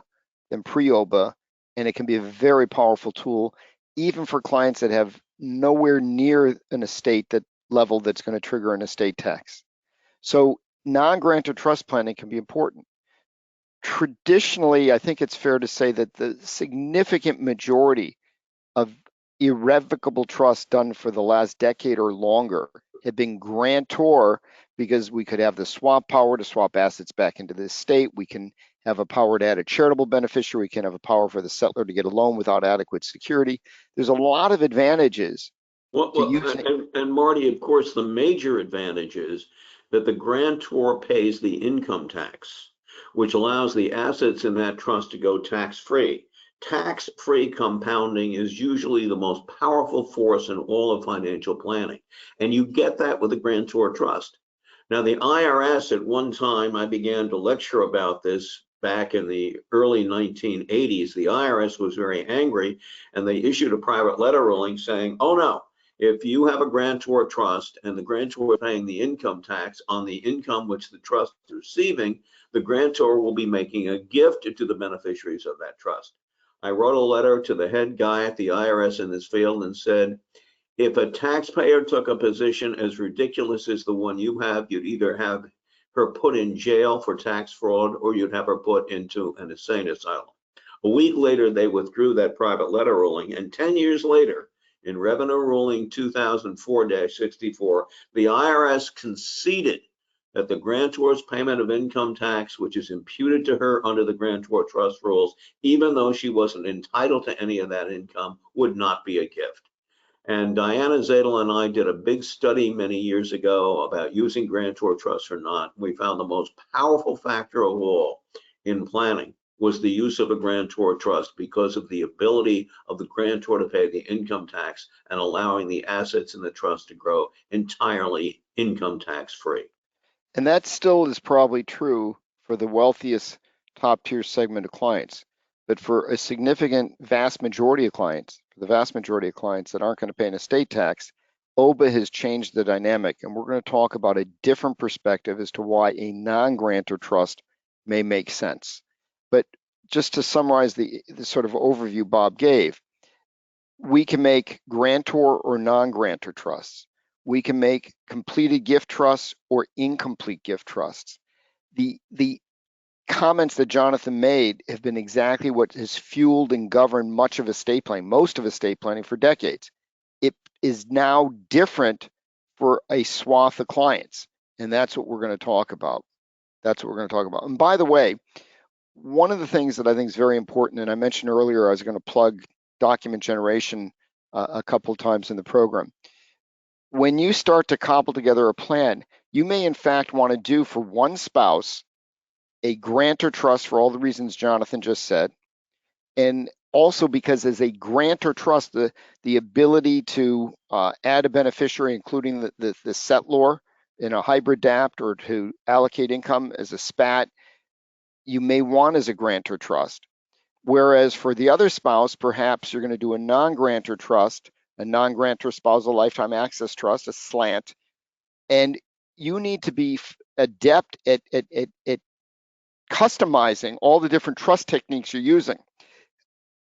than pre-OBBBA, and it can be a very powerful tool, even for clients that have nowhere near an estate level that's going to trigger an estate tax. So non-grantor trust planning can be important. Traditionally, I think it's fair to say that the significant majority of irrevocable trusts done for the last decade or longer have been grantor, because we could have the swap power to swap assets back into the estate. We can have a power to add a charitable beneficiary. We can have a power for the settlor to get a loan without adequate security. There's a lot of advantages.
And Marty, of course, the major advantage is that the grantor pays the income tax, which allows the assets in that trust to go tax-free. Tax-free compounding is usually the most powerful force in all of financial planning, and you get that with a grantor trust. Now, the IRS, at one time, I began to lecture about this back in the early 1980s. The IRS was very angry, and they issued a private letter ruling saying, oh no, if you have a grantor trust and the grantor is paying the income tax on the income which the trust is receiving, the grantor will be making a gift to the beneficiaries of that trust. I wrote a letter to the head guy at the IRS in this field and said, if a taxpayer took a position as ridiculous as the one you have, you'd either have her put in jail for tax fraud or you'd have her put into an insane asylum. A week later, they withdrew that private letter ruling, and 10 years later, in Revenue Ruling 2004-64, the IRS conceded that the grantor's payment of income tax, which is imputed to her under the grantor trust rules, even though she wasn't entitled to any of that income, would not be a gift. And Diana Zadel and I did a big study many years ago about using grantor trusts or not. We found the most powerful factor of all in planning was the use of a grantor trust because of the ability of the grantor to pay the income tax and allowing the assets in the trust to grow entirely income tax free.
And that still is probably true for the wealthiest top tier segment of clients. But for a significant vast majority of clients, for the vast majority of clients that aren't going to pay an estate tax, OBBBA has changed the dynamic. And we're going to talk about a different perspective as to why a non-grantor trust may make sense. But just to summarize the sort of overview Bob gave, we can make grantor or non-grantor trusts. We can make completed gift trusts or incomplete gift trusts. The comments that Jonathan made have been exactly what has fueled and governed much of estate planning, most of estate planning for decades. It is now different for a swath of clients, and that's what we're going to talk about. That's what we're going to talk about. And by the way, one of the things that I think is very important, and I mentioned earlier I was going to plug document generation a couple of times in the program. When you start to cobble together a plan, you may in fact want to do for one spouse a grantor trust for all the reasons Jonathan just said, and also because as a grantor trust, the ability to add a beneficiary, including the settlor in a hybrid DAPT or to allocate income as a SPAT, you may want as a grantor trust. Whereas for the other spouse, perhaps you're going to do a non-grantor trust, a non-grantor spousal lifetime access trust, a SLANT, and you need to be adept at customizing all the different trust techniques you're using.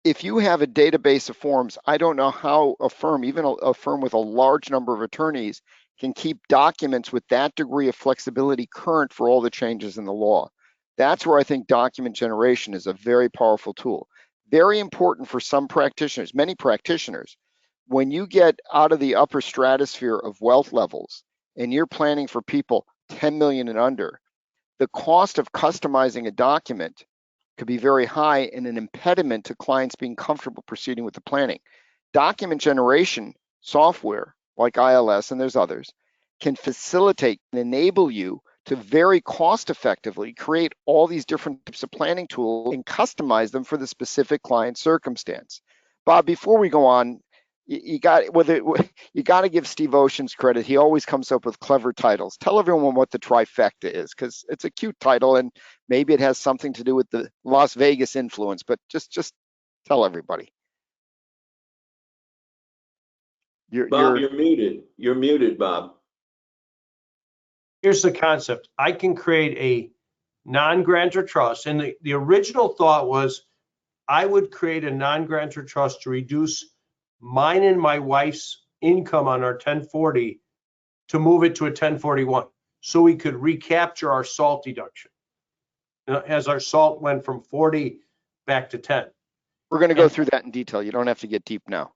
If you have a database of forms, I don't know how a firm, even a firm with a large number of attorneys, can keep documents with that degree of flexibility current for all the changes in the law. That's where I think document generation is a very powerful tool. Very important for some practitioners, many practitioners. When you get out of the upper stratosphere of wealth levels and you're planning for people 10 million and under, the cost of customizing a document could be very high and an impediment to clients being comfortable proceeding with the planning. Document generation software like ILS, and there's others, can facilitate and enable you to very cost effectively create all these different types of planning tools and customize them for the specific client circumstance. Bob, before we go on, you got to give Steve Ocean's credit. He always comes up with clever titles. Tell everyone what the trifecta is, because it's a cute title and maybe it has something to do with the Las Vegas influence, but just tell everybody.
Bob, you're muted. You're muted, Bob.
Here's the concept. I can create a non-grantor trust. And the original thought was I would create a non-grantor trust to reduce mine and my wife's income on our 1040 to move it to a 1041 so we could recapture our SALT deduction as our SALT went from 40 back to 10.
We're going to go through that in detail. You don't have to get deep now.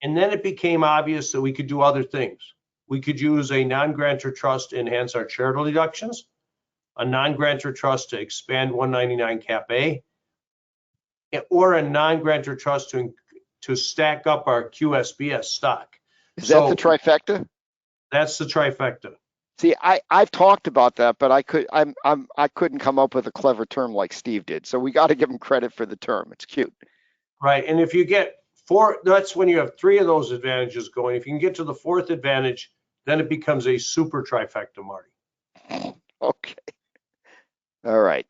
And then it became obvious that we could do other things. We could use a non-grantor trust to enhance our charitable deductions, a non-grantor trust to expand 199 Cap A, or a non-grantor trust to stack up our QSBS stock.
Is that the trifecta?
That's the trifecta.
See, I've talked about that, but I couldn't come up with a clever term like Steve did. So we got to give him credit for the term. It's cute. Right,
and if you get four, that's when you have three of those advantages going. If you can get to the fourth advantage, then it becomes a super trifecta, Marty.
Okay. All right.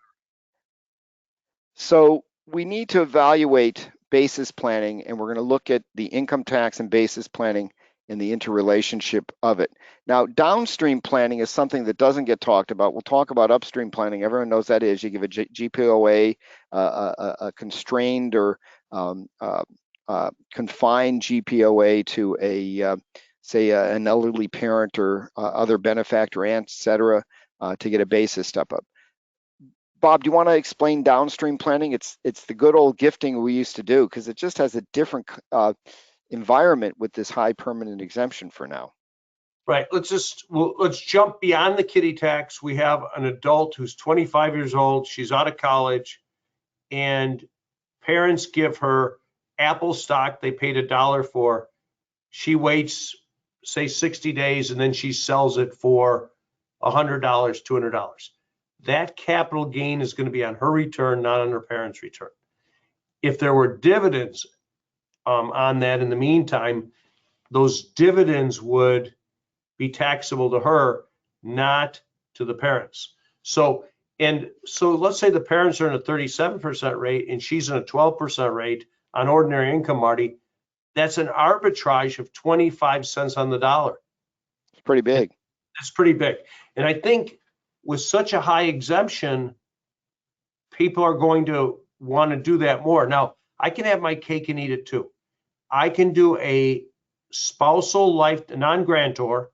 So we need to evaluate basis planning, and we're going to look at the income tax and basis planning and the interrelationship of it. Now, downstream planning is something that doesn't get talked about. We'll talk about upstream planning. Everyone knows that is. You give a GPOA, a constrained or confine GPOA to a say an elderly parent or other benefactor, aunt, etc., to get a basis step up. Bob, do you want to explain downstream planning? It's the good old gifting we used to do, because it just has a different environment with this high permanent exemption for now.
Right. Let's jump beyond the kiddie tax. We have an adult who's 25 years old. She's out of college, and parents give her Apple stock they paid $1 for. She waits, say, 60 days, and then she sells it for $100, $200. That capital gain is going to be on her return, not on her parents' return. If there were dividends on that in the meantime, those dividends would be taxable to her, not to the parents. So let's say the parents are in a 37% rate and she's in a 12% rate on ordinary income, Marty. That's an arbitrage of 25 cents on the dollar.
It's pretty big.
It's pretty big. And I think with such a high exemption, people are going to want to do that more. Now, I can have my cake and eat it too. I can do a non-grantor,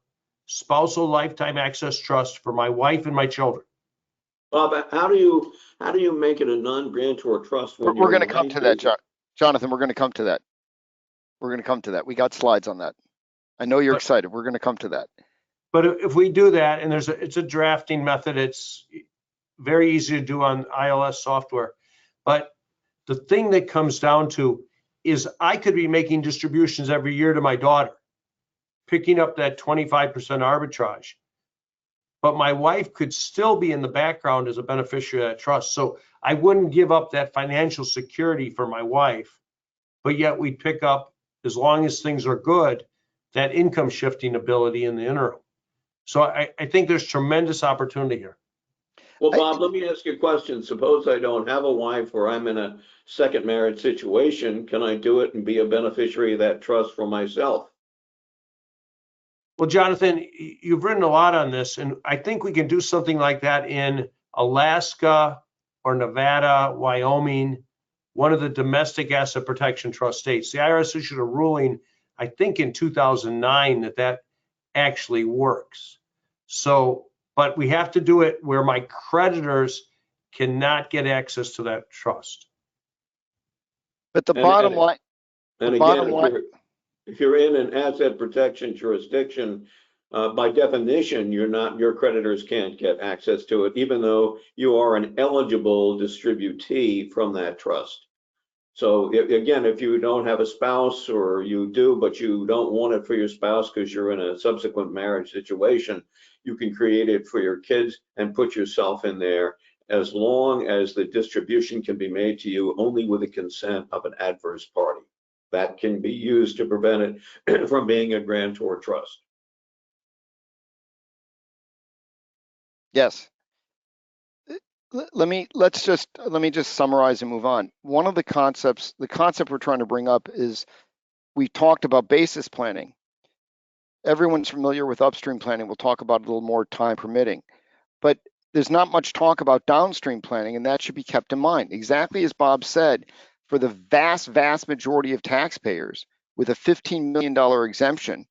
spousal lifetime access trust for my wife and my children.
Bob, how do you make it a non-grantor trust when
we're going to come to that, Jonathan? We're going to come to that. We got slides on that. I know you're excited. We're going to come to that.
But if we do that, and it's a drafting method, it's very easy to do on iOS software. But the thing that comes down to is I could be making distributions every year to my daughter, picking up that 25% arbitrage. But my wife could still be in the background as a beneficiary of that trust. So I wouldn't give up that financial security for my wife, but yet we'd pick up, as long as things are good, that income shifting ability in the interim. So I think there's tremendous opportunity here.
Well, Bob, let me ask you a question. Suppose I don't have a wife or I'm in a second marriage situation. Can I do it and be a beneficiary of that trust for myself?
Well, Jonathan, you've written a lot on this, and I think we can do something like that in Alaska or Nevada, Wyoming, one of the domestic asset protection trust states. The IRS issued a ruling, I think in 2009, that actually works. So, but we have to do it where my creditors cannot get access to that trust.
But the bottom line,
if you're in an asset protection jurisdiction, by definition, your creditors can't get access to it, even though you are an eligible distributee from that trust. So again, if you don't have a spouse, or you do, but you don't want it for your spouse because you're in a subsequent marriage situation, you can create it for your kids and put yourself in there, as long as the distribution can be made to you only with the consent of an adverse party. That can be used to prevent it from being a grantor trust.
Yes. Let me just summarize and move on. One of the concept we're trying to bring up is, we talked about basis planning. Everyone's familiar with upstream planning. We'll talk about it a little more, time permitting. But there's not much talk about downstream planning, and that should be kept in mind. Exactly as Bob said, for the vast majority of taxpayers with a $15 million exemption,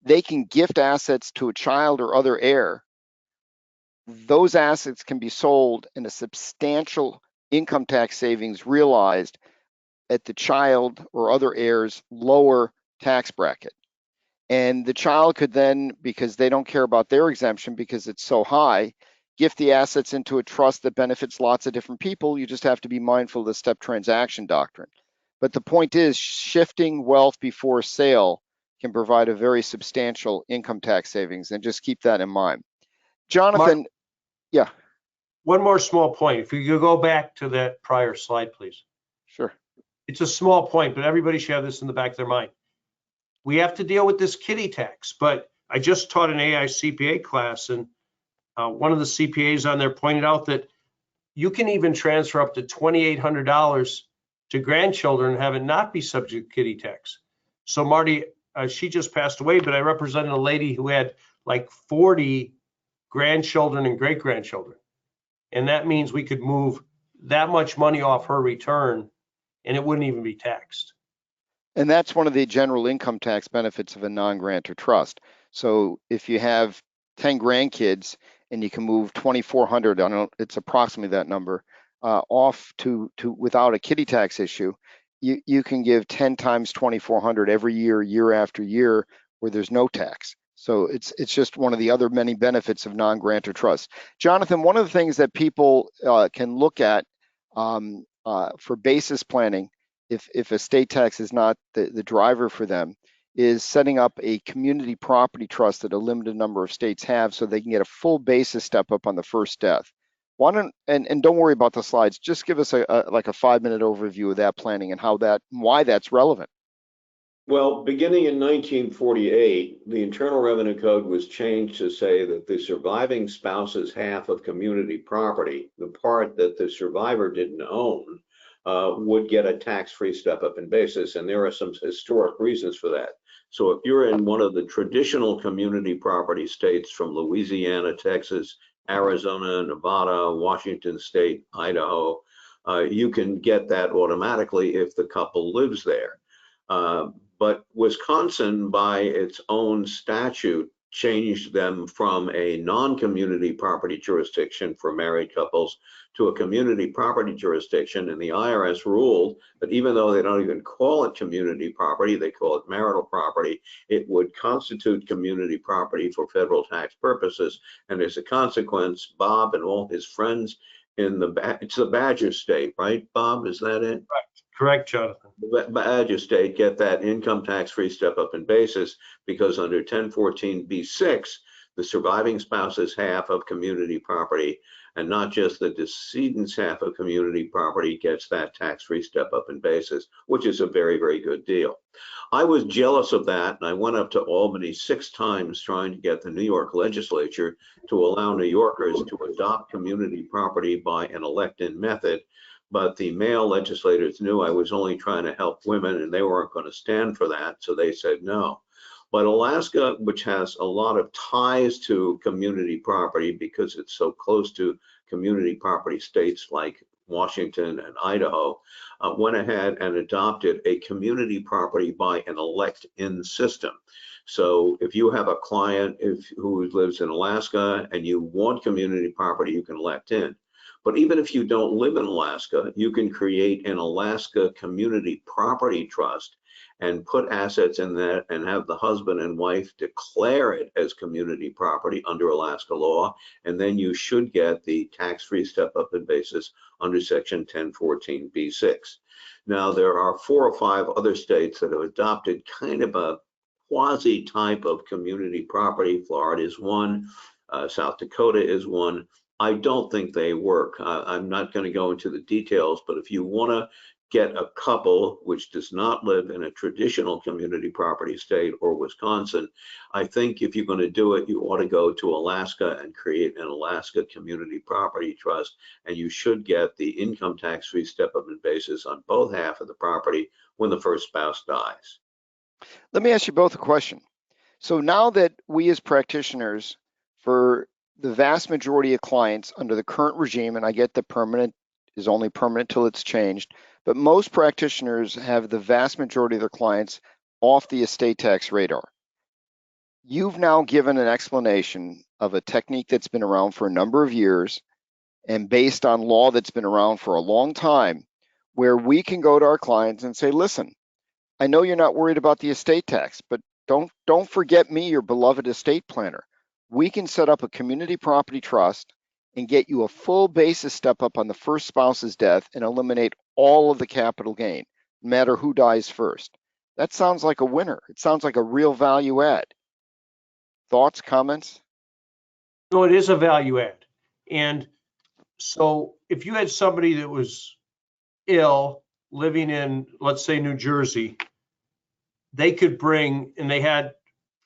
they can gift assets to a child or other heir. Those assets can be sold and a substantial income tax savings realized at the child or other heir's lower tax bracket. And the child could then, because they don't care about their exemption because it's so high, gift the assets into a trust that benefits lots of different people. You just have to be mindful of the step transaction doctrine. But the point is, shifting wealth before sale can provide a very substantial income tax savings, and just keep that in mind. Jonathan, yeah.
One more small point. If you could go back to that prior slide, please.
Sure.
It's a small point, but everybody should have this in the back of their mind. We have to deal with this kiddie tax, but I just taught an AI CPA class, and one of the CPAs on there pointed out that you can even transfer up to $2,800 to grandchildren and have it not be subject to kiddie tax. So Marty, she just passed away, but I represented a lady who had like 40 grandchildren and great-grandchildren. And that means we could move that much money off her return and it wouldn't even be taxed.
And that's one of the general income tax benefits of a non-grantor trust. So if you have 10 grandkids and you can move 2,400, I don't know, it's approximately that number, off to without a kiddie tax issue, you can give 10 times 2,400 every year, year after year, where there's no tax. So it's just one of the other many benefits of non-grantor trusts. Jonathan, one of the things that people can look at for basis planning, if estate tax is not the driver for them, is setting up a community property trust that a limited number of states have, so they can get a full basis step up on the first death. Why don't, and don't worry about the slides, just give us like a 5-minute overview of that planning and why that's relevant.
Well, beginning in 1948, the Internal Revenue Code was changed to say that the surviving spouse's half of community property, the part that the survivor didn't own, would get a tax-free step-up in basis, and there are some historic reasons for that. So if you're in one of the traditional community property states from Louisiana, Texas, Arizona, Nevada, Washington State, Idaho, you can get that automatically if the couple lives there. But Wisconsin, by its own statute, changed them from a non-community property jurisdiction for married couples to a community property jurisdiction. And the IRS ruled that even though they don't even call it community property, they call it marital property, it would constitute community property for federal tax purposes. And as a consequence, Bob and all his friends in it's the Badger State, right, Bob? Is that it?
Correct, Jonathan.
The Badger State get that income tax-free step-up in basis because under 1014B6, the surviving spouse's half of community property, and not just the decedent's half of community property, gets that tax-free step-up in basis, which is a very, very good deal. I was jealous of that, and I went up to Albany 6 times trying to get the New York legislature to allow New Yorkers to adopt community property by an elect-in method. But the male legislators knew I was only trying to help women, and they weren't going to stand for that, so they said no. But Alaska, which has a lot of ties to community property because it's so close to community property states like Washington and Idaho, went ahead and adopted a community property by an elect-in system. So if you have a client who lives in Alaska and you want community property, you can elect in. But even if you don't live in Alaska, you can create an Alaska community property trust and put assets in that and have the husband and wife declare it as community property under Alaska law. And then you should get the tax-free step-up in basis under Section 1014B6. Now, there are 4 or 5 other states that have adopted kind of a quasi type of community property. Florida is one, South Dakota is one. I don't think they work. I'm not going to go into the details, but if you want to get a couple which does not live in a traditional community property state or Wisconsin, I think if you're going to do it, you ought to go to Alaska and create an Alaska community property trust, and you should get the income tax-free step-up in basis on both half of the property when the first spouse dies.
Let me ask you both a question. So now that we as practitioners, for the vast majority of clients under the current regime, and I get that permanent is only permanent till it's changed, but most practitioners have the vast majority of their clients off the estate tax radar. You've now given an explanation of a technique that's been around for a number of years and based on law that's been around for a long time, where we can go to our clients and say, listen, I know you're not worried about the estate tax, but don't forget me, your beloved estate planner. We can set up a community property trust and get you a full basis step up on the first spouse's death and eliminate all of the capital gain, no matter who dies first. That sounds like a winner. It sounds like a real value add. Thoughts, comments?
No, it is a value add. And so if you had somebody that was ill living in, let's say, New Jersey, they could bring, and they had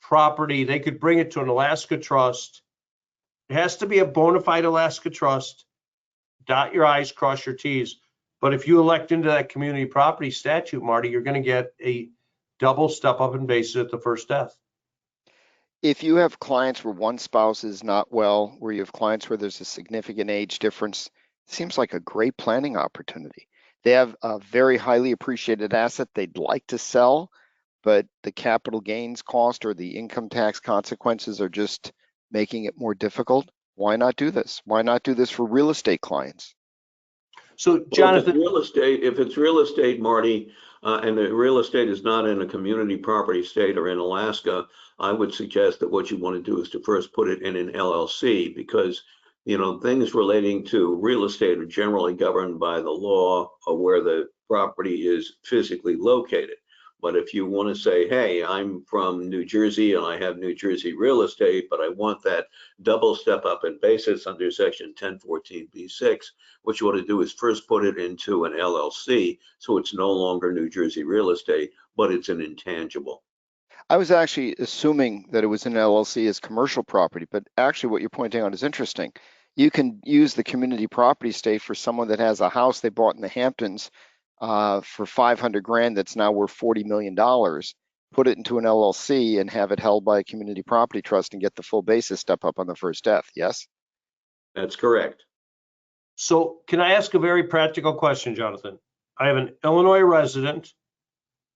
property, they could bring it to an Alaska trust. It has to be a bona fide Alaska trust. Dot your I's, cross your T's. But if you elect into that community property statute, Marty, you're going to get a double step up in basis at the first death.
If you have clients where one spouse is not well, where you have clients where there's a significant age difference, it seems like a great planning opportunity. They have a very highly appreciated asset they'd like to sell, but the capital gains cost or the income tax consequences are just making it more difficult. Why not do this? Why not do this for real estate clients?
So
Well,
Jonathan,
if it's real estate, Marty, and the real estate is not in a community property state or in Alaska, I would suggest that what you want to do is to first put it in an LLC because, things relating to real estate are generally governed by the law of where the property is physically located. But if you want to say, hey, I'm from New Jersey and I have New Jersey real estate, but I want that double step up in basis under section 1014B6, what you want to do is first put it into an LLC so it's no longer New Jersey real estate, but it's an intangible.
I was actually assuming that it was an LLC as commercial property, but actually what you're pointing out is interesting. You can use the community property state for someone that has a house they bought in the Hamptons for 500 grand that's now worth $40 million, put it into an LLC and have it held by a community property trust and get the full basis step up on the first death, yes?
That's correct.
so can I ask a very practical question, Jonathan? I have an Illinois resident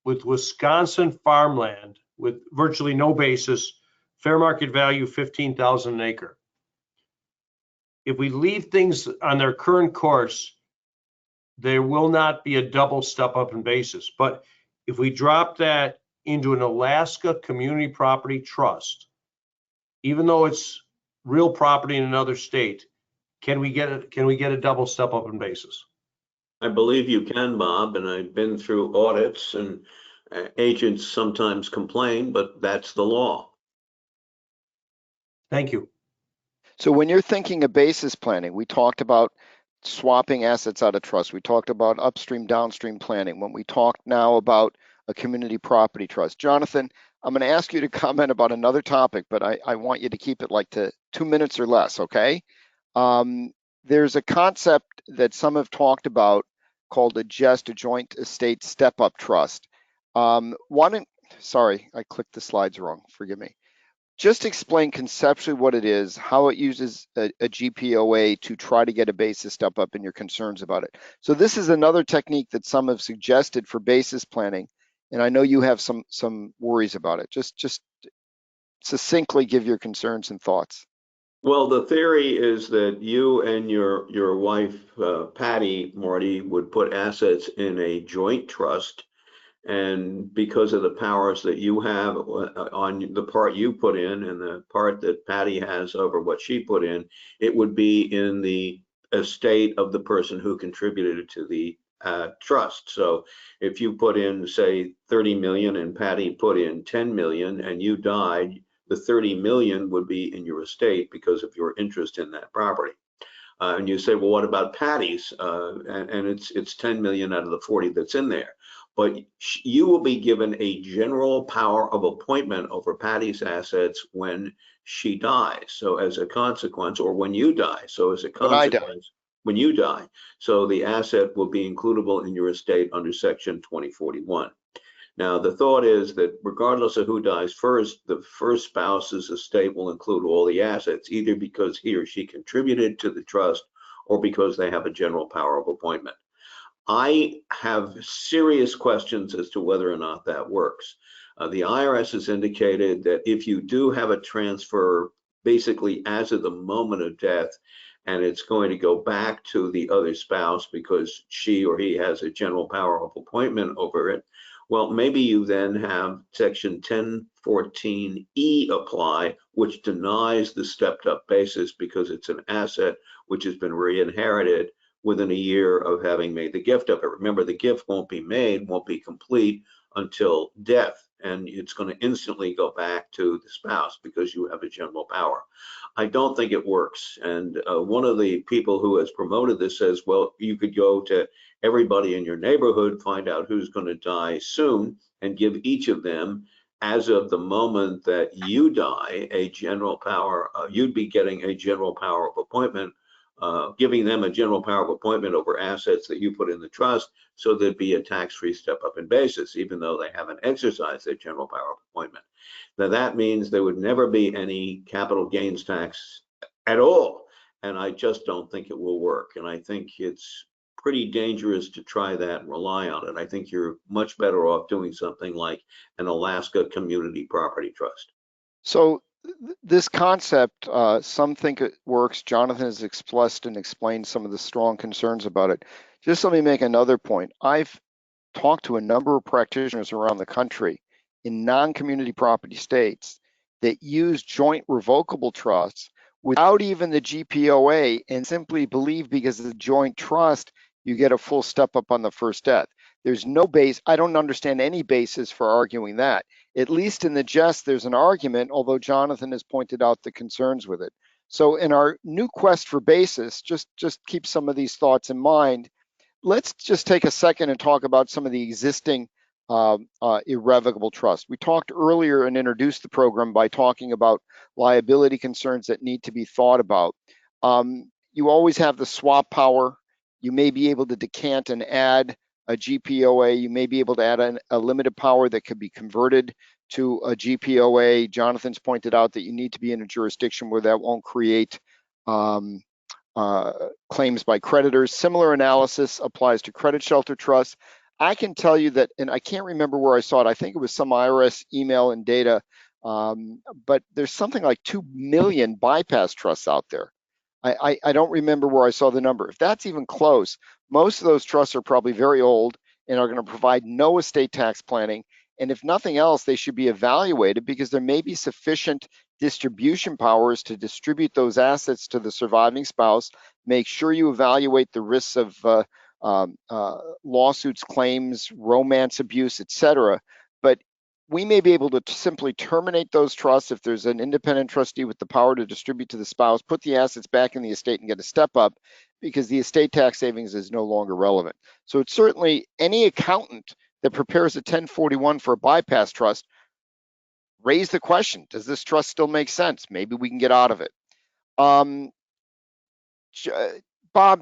with Wisconsin farmland with virtually no basis, fair market value 15,000 an acre. If we leave things on their current course, there will not be a double step up in basis. But if we drop that into an Alaska community property trust, even though it's real property in another state, can we get a double step up in basis?
I believe you can, Bob, and I've been through audits and agents sometimes complain, but that's the law.
Thank you.
So when you're thinking of basis planning, we talked about swapping assets out of trust. We talked about upstream, downstream planning. When we talk now about a community property trust. Jonathan, I'm going to ask you to comment about another topic, but I want you to keep it like to 2 minutes or less, okay? There's a concept that some have talked about called a joint estate step-up trust. Sorry, I clicked the slides wrong, forgive me. Just explain conceptually what it is, how it uses a GPOA to try to get a basis step up and your concerns about it. So this is another technique that some have suggested for basis planning, and I know you have some worries about it. Just succinctly give your concerns and thoughts.
Well, the theory is that you and your wife, Patty, Marty, would put assets in a joint trust. And because of the powers that you have on the part you put in and the part that Patty has over what she put in, it would be in the estate of the person who contributed to the trust. So if you put in, say, 30 million and Patty put in 10 million and you died, the 30 million would be in your estate because of your interest in that property. And you say, well, what about Patty's? And it's 10 million out of the 40 that's in there. But you will be given a general power of appointment over Patty's assets when she dies. So as a consequence, or when you die. So as a consequence, when you die. So the asset will be includable in your estate under section 2041. Now, the thought is that regardless of who dies first, the first spouse's estate will include all the assets, either because he or she contributed to the trust or because they have a general power of appointment. I have serious questions as to whether or not that works. The IRS has indicated that if you do have a transfer basically as of the moment of death, and it's going to go back to the other spouse because she or he has a general power of appointment over it, well, maybe you then have section 1014E apply, which denies the stepped up basis because it's an asset which has been re-inherited within a year of having made the gift of it. Remember, the gift won't be made, won't be complete until death, and it's going to instantly go back to the spouse because you have a general power. I don't think it works. And one of the people who has promoted this says, well, you could go to everybody in your neighborhood, find out who's going to die soon, and give each of them, as of the moment that you die, a general power. You'd be getting a general power of appointment, giving them a general power of appointment over assets that you put in the trust, so there'd be a tax-free step up in basis, even though they haven't exercised their general power of appointment. Now that means there would never be any capital gains tax at all. And I just don't think it will work. And I think it's pretty dangerous to try that and rely on it. I think you're much better off doing something like an Alaska Community Property Trust.
So this concept, some think it works. Jonathan has expressed and explained some of the strong concerns about it. Just let me make another point. I've talked to a number of practitioners around the country in non-community property states that use joint revocable trusts without even the GPOA and simply believe because of the joint trust, you get a full step up on the first death. There's no base. I don't understand any basis for arguing that. At least in the jest, there's an argument, although Jonathan has pointed out the concerns with it. So in our new quest for basis, just keep some of these thoughts in mind. Let's just take a second and talk about some of the existing irrevocable trusts. We talked earlier and introduced the program by talking about liability concerns that need to be thought about. You always have the swap power. You may be able to decant and add a GPOA. You may be able to add a limited power that could be converted to a GPOA. Jonathan's pointed out that you need to be in a jurisdiction where that won't create claims by creditors. Similar analysis applies to credit shelter trusts. I can tell you that, and I can't remember where I saw it. I think it was some IRS email and data, but there's something like 2 million bypass trusts out there. I don't remember where I saw the number. If that's even close, most of those trusts are probably very old and are going to provide no estate tax planning. And if nothing else, they should be evaluated because there may be sufficient distribution powers to distribute those assets to the surviving spouse. Make sure you evaluate the risks of lawsuits, claims, romance abuse, etc. But we may be able to simply terminate those trusts if there's an independent trustee with the power to distribute to the spouse, put the assets back in the estate and get a step up because the estate tax savings is no longer relevant. So it's certainly any accountant that prepares a 1041 for a bypass trust, raise the question, does this trust still make sense? Maybe we can get out of it. Bob,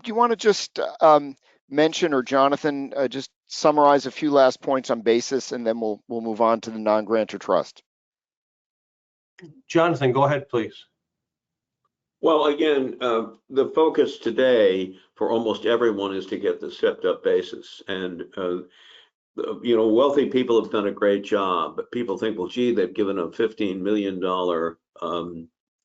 do you want to just mention, or Jonathan, just summarize a few last points on basis, and then we'll move on to the non-grantor trust.
Jonathan, go ahead, please.
Well, again, the focus today for almost everyone is to get the stepped up basis. And, you know, wealthy people have done a great job, but people think, well, gee, they've given a $15 million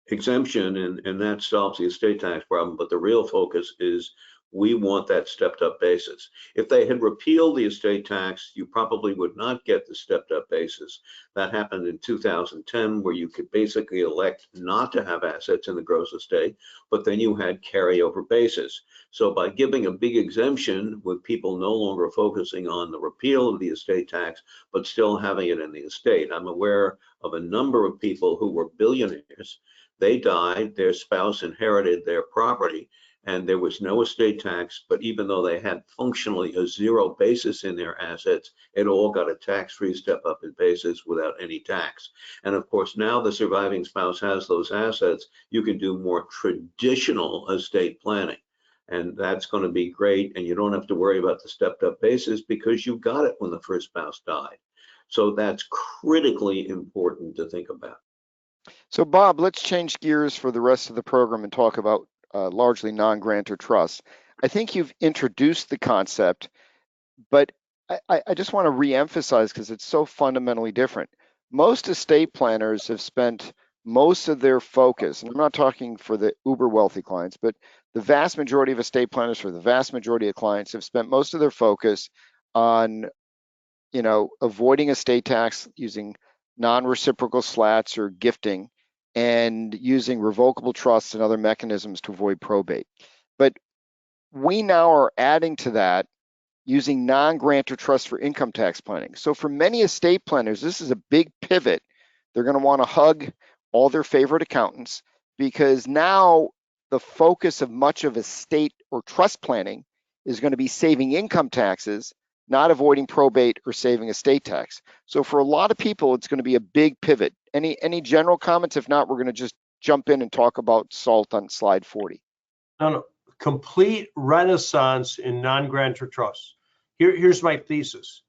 exemption and that solves the estate tax problem. But the real focus is we want that stepped up basis. If they had repealed the estate tax, you probably would not get the stepped up basis. That happened in 2010, where you could basically elect not to have assets in the gross estate, but then you had carryover basis. So by giving a big exemption with people no longer focusing on the repeal of the estate tax, but still having it in the estate, I'm aware of a number of people who were billionaires. They died, their spouse inherited their property, and there was no estate tax, but even though they had functionally a zero basis in their assets, it all got a tax-free step up in basis without any tax. And of course, now the surviving spouse has those assets, you can do more traditional estate planning. And that's going to be great, and you don't have to worry about the stepped up basis because you got it when the first spouse died. So that's critically important to think about.
So Bob, let's change gears for the rest of the program and talk about largely non-grantor trusts. I think you've introduced the concept, but I just want to re-emphasize because it's so fundamentally different. Most estate planners have spent most of their focus, and I'm not talking for the uber wealthy clients, but the vast majority of estate planners for the vast majority of clients have spent most of their focus on, you know, avoiding estate tax using non-reciprocal slats or gifting, and using revocable trusts and other mechanisms to avoid probate. But we now are adding to that using non-grantor trusts for income tax planning. So for many estate planners, this is a big pivot. They're going to want to hug all their favorite accountants because now the focus of much of estate or trust planning is going to be saving income taxes, not avoiding probate or saving estate tax. So for a lot of people, it's going to be a big pivot. Any general comments? If not, we're going to just jump in and talk about SALT on slide 40.
No, complete renaissance in non-grantor trusts. Here's my thesis.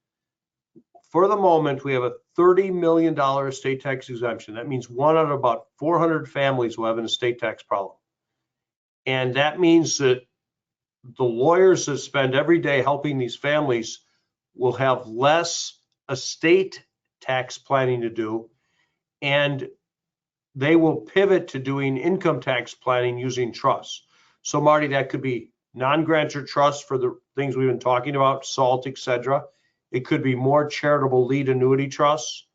For the moment, we have a $30 million estate tax exemption. That means 1 out of about 400 families will have an estate tax problem. And that means that the lawyers that spend every day helping these families will have less estate tax planning to do, and they will pivot to doing income tax planning using trusts. So Marty, that could be non-grantor trust for the things we've been talking about, SALT, etc. It could be more charitable lead annuity trusts.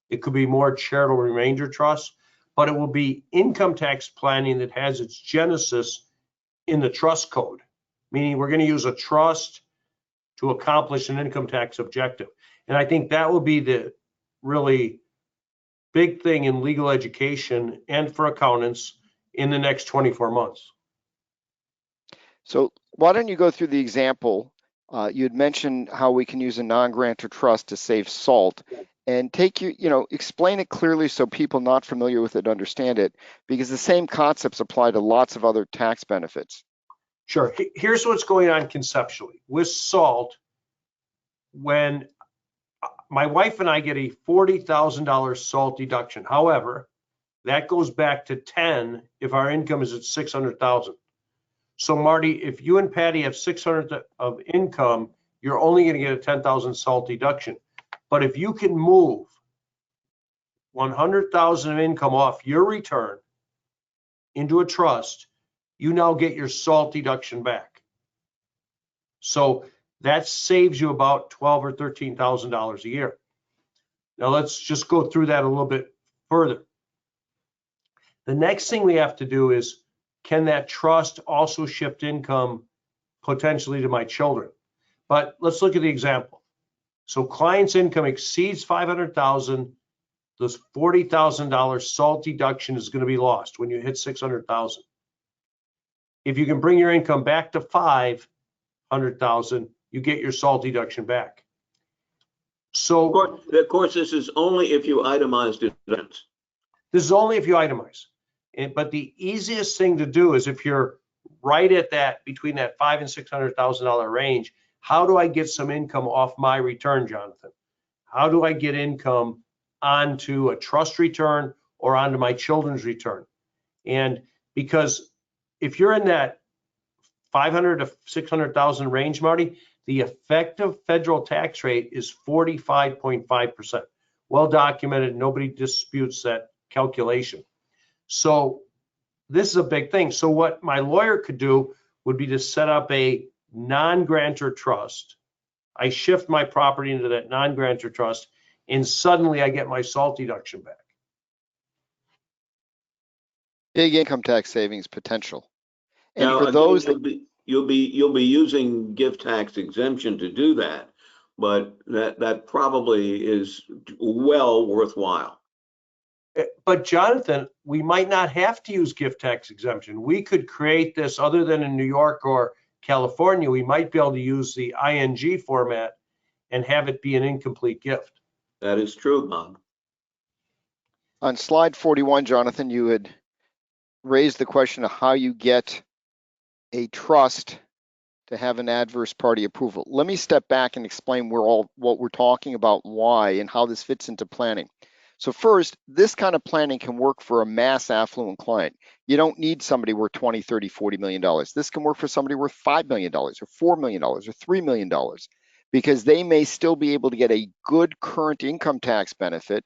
It could be more charitable remainder trusts, but it will be income tax planning that has its genesis in the trust code, meaning we're going to use a trust to accomplish an income tax objective. And I think that will be the really big thing in legal education and for accountants in the next 24 months.
So why don't you go through the example? You had mentioned how we can use a non-grantor trust to save SALT, and explain it clearly so people not familiar with it understand it, because the same concepts apply to lots of other tax benefits.
Sure. Here's what's going on conceptually. With SALT, when my wife and I get a $40,000 SALT deduction, however, that goes back to 10 if our income is at 600,000. So Marty, if you and Patty have 600 of income, you're only going to get a 10,000 SALT deduction. But if you can move 100,000 of income off your return into a trust, you now get your SALT deduction back. So that saves you about $12,000 or $13,000 a year. Now let's just go through that a little bit further. The next thing we have to do is, can that trust also shift income potentially to my children? But let's look at the example. So client's income exceeds 500,000, this $40,000 SALT deduction is going to be lost when you hit 600,000. If you can bring your income back to 500,000, you get your SALT deduction back. So
of course, this is only if you itemize deductions.
This is only if you itemize. But the easiest thing to do is, if you're right at that, between that $500,000 and $600,000 range, how do I get some income off my return, Jonathan? How do I get income onto a trust return or onto my children's return? And because if you're in that 500 to 600,000 range, Marty, the effective federal tax rate is 45.5%. Well documented, nobody disputes that calculation. So this is a big thing. So what my lawyer could do would be to set up a non-grantor trust. I shift my property into that non-grantor trust, and suddenly I get my SALT deduction back.
Big income tax savings potential. And
now,
for
again,
those
you'll be using gift tax exemption to do that, but that probably is well worthwhile.
But Jonathan, we might not have to use gift tax exemption. We could create this, other than in New York or California, we might be able to use the ING format and have it be an incomplete gift.
That is true, Bob.
On slide 41, Jonathan, you had raised the question of how you get a trust to have an adverse party approval. Let me step back and explain what we're talking about, why, and how this fits into planning. So first, this kind of planning can work for a mass affluent client. You don't need somebody worth $20, $30, $40 million. This can work for somebody worth $5 million or $4 million or $3 million, because they may still be able to get a good current income tax benefit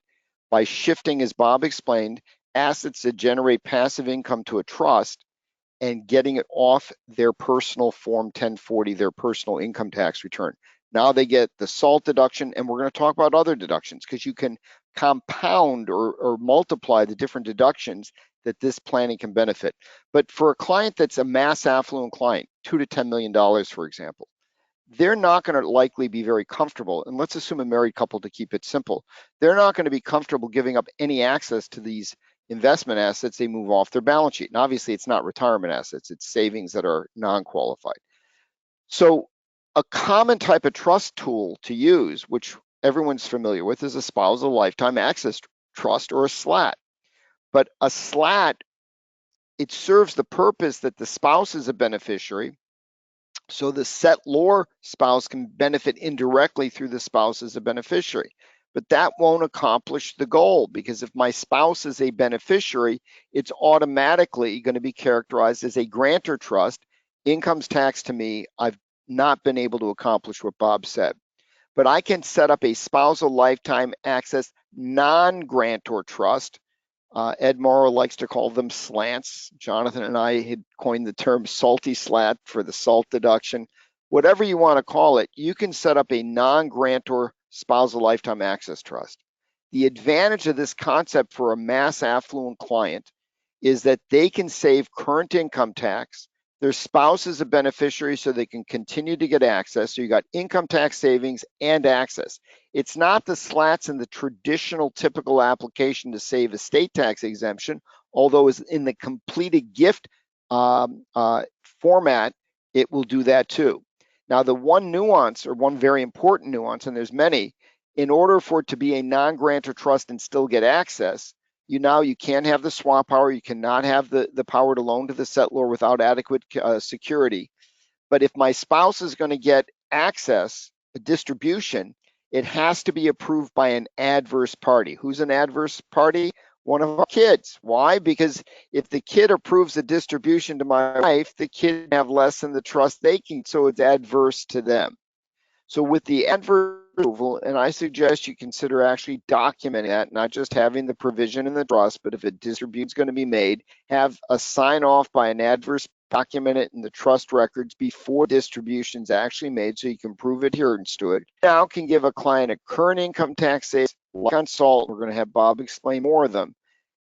by shifting, as Bob explained, assets that generate passive income to a trust and getting it off their personal Form 1040, their personal income tax return. Now they get the SALT deduction, and we're going to talk about other deductions, because you can compound or multiply the different deductions that this planning can benefit. But for a client that's a mass affluent client, $2 to $10 million, for example, they're not going to likely be very comfortable, and let's assume a married couple to keep it simple, they're not going to be comfortable giving up any access to these investment assets they move off their balance sheet. And obviously it's not retirement assets, it's savings that are non-qualified. So a common type of trust tool to use, which everyone's familiar with, is a spousal lifetime access trust, or a SLAT. But a SLAT, it serves the purpose that the spouse is a beneficiary, so the settlor spouse can benefit indirectly through the spouse as a beneficiary. But that won't accomplish the goal, because if my spouse is a beneficiary, it's automatically going to be characterized as a grantor trust, income tax to me, I've not been able to accomplish what Bob said. But I can set up a spousal lifetime access non-grantor trust. Ed Morrow likes to call them slants. Jonathan and I had coined the term salty slat for the SALT deduction. Whatever you want to call it, you can set up a non-grantor spousal lifetime access trust. The advantage of this concept for a mass affluent client is that they can save current income tax. Their spouse is a beneficiary, so they can continue to get access. So you got income tax savings and access. It's not the slats in the traditional typical application to save estate tax exemption, although it's in the completed gift format, it will do that too. Now, the one nuance, or one very important nuance, and there's many, in order for it to be a non-grantor trust and still get access, you can't have the swap power. You cannot have the power to loan to the settlor without adequate security. But if my spouse is going to get access, a distribution, it has to be approved by an adverse party. Who's an adverse party? One of our kids. Why? Because if the kid approves the distribution to my wife, the kid can have less than the trust they can, so it's adverse to them. So with the adverse approval, and I suggest you consider actually documenting that, not just having the provision in the trust, but if a distribution is going to be made, have a sign off by an adverse, document it in the trust records before distribution is actually made, so you can prove adherence to it. Now can give a client a current income tax savings, like on SALT, we're going to have Bob explain more of them,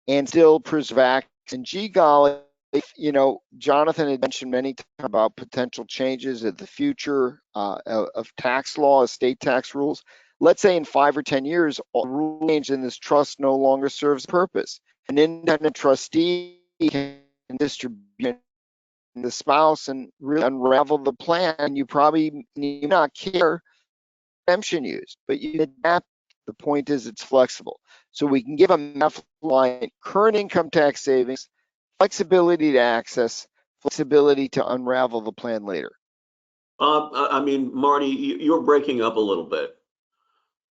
and still preserve access. And gee golly, Jonathan had mentioned many times about potential changes of the future of tax law, estate tax rules. Let's say in 5 or 10 years, all the rules change and this trust no longer serves a purpose. An independent trustee can distribute the spouse and really unravel the plan. And you probably need not care exemption used, but you adapt. The point is it's flexible. So we can give a client current income tax savings, flexibility to access, flexibility to unravel the plan later.
Marty, you're breaking up a little bit.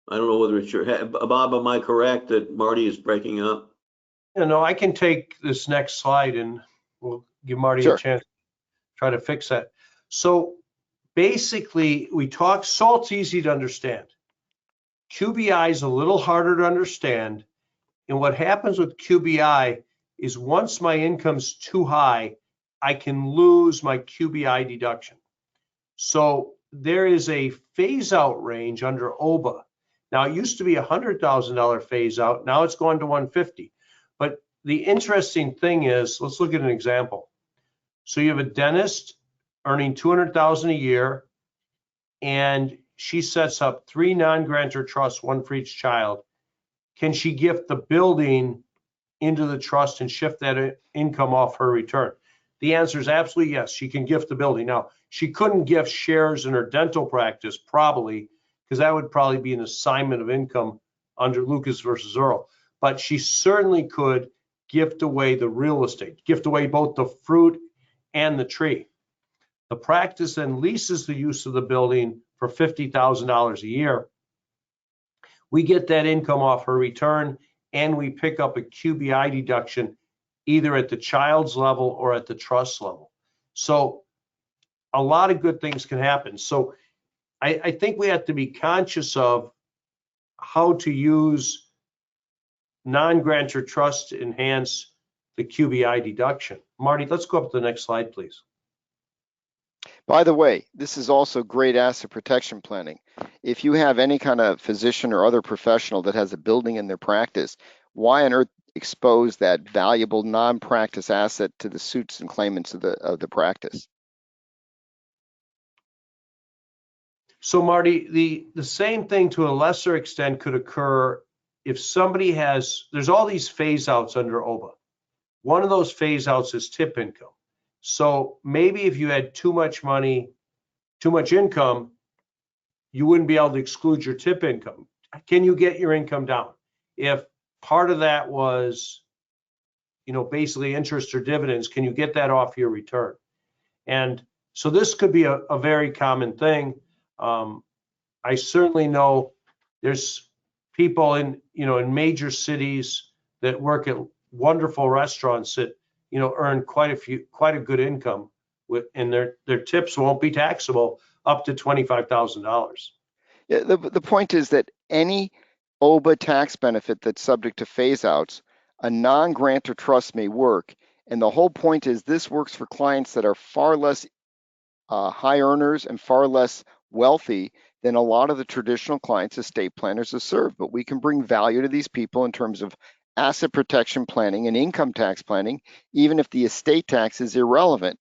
I don't know whether it's your head. Bob, am I correct that Marty is breaking up?
No, I can take this next slide and we'll give Marty
Sure.
a chance to try to fix that. So basically, we talk SALT's easy to understand. QBI is a little harder to understand. And what happens with QBI is once my income's too high, I can lose my QBI deduction. So there is a phase out range under OBBBA. Now it used to be $100,000 phase out. Now it's gone to 150. But the interesting thing is, let's look at an example. So you have a dentist earning $200,000 a year, and she sets up 3 non-grantor trusts, 1 for each child. Can she gift the building into the trust and shift that income off her return? The answer is absolutely yes. She can gift the building. Now, she couldn't gift shares in her dental practice, probably, because that would probably be an assignment of income under Lucas versus Earl. But she certainly could gift away the real estate, gift away both the fruit and the tree. The practice then leases the use of the building for $50,000 a year. We get that income off her return, and we pick up a QBI deduction either at the child's level or at the trust level. So a lot of good things can happen. So I think we have to be conscious of how to use non-grantor trust to enhance the QBI deduction. Marty, let's go up to the next slide, please.
By the way, this is also great asset protection planning. If you have any kind of physician or other professional that has a building in their practice, why on earth expose that valuable non-practice asset to the suits and claimants of the practice?
So Marty, the same thing to a lesser extent could occur if somebody there's all these phase outs under OBBBA. One of those phase outs is tip income. So maybe if you had too much money, too much income, you wouldn't be able to exclude your tip income. Can you get your income down? If part of that was, basically interest or dividends, can you get that off your return? And so this could be a very common thing. I certainly know there's people in major cities that work at wonderful restaurants that earn quite a good income and their tips won't be taxable up to $25,000.
Yeah, the point is that any OBBA tax benefit that's subject to phase outs, a non-grantor trust may work. And the whole point is this works for clients that are far less high earners and far less wealthy than a lot of the traditional clients estate planners have served. But we can bring value to these people in terms of asset protection planning and income tax planning, even if the estate tax is irrelevant.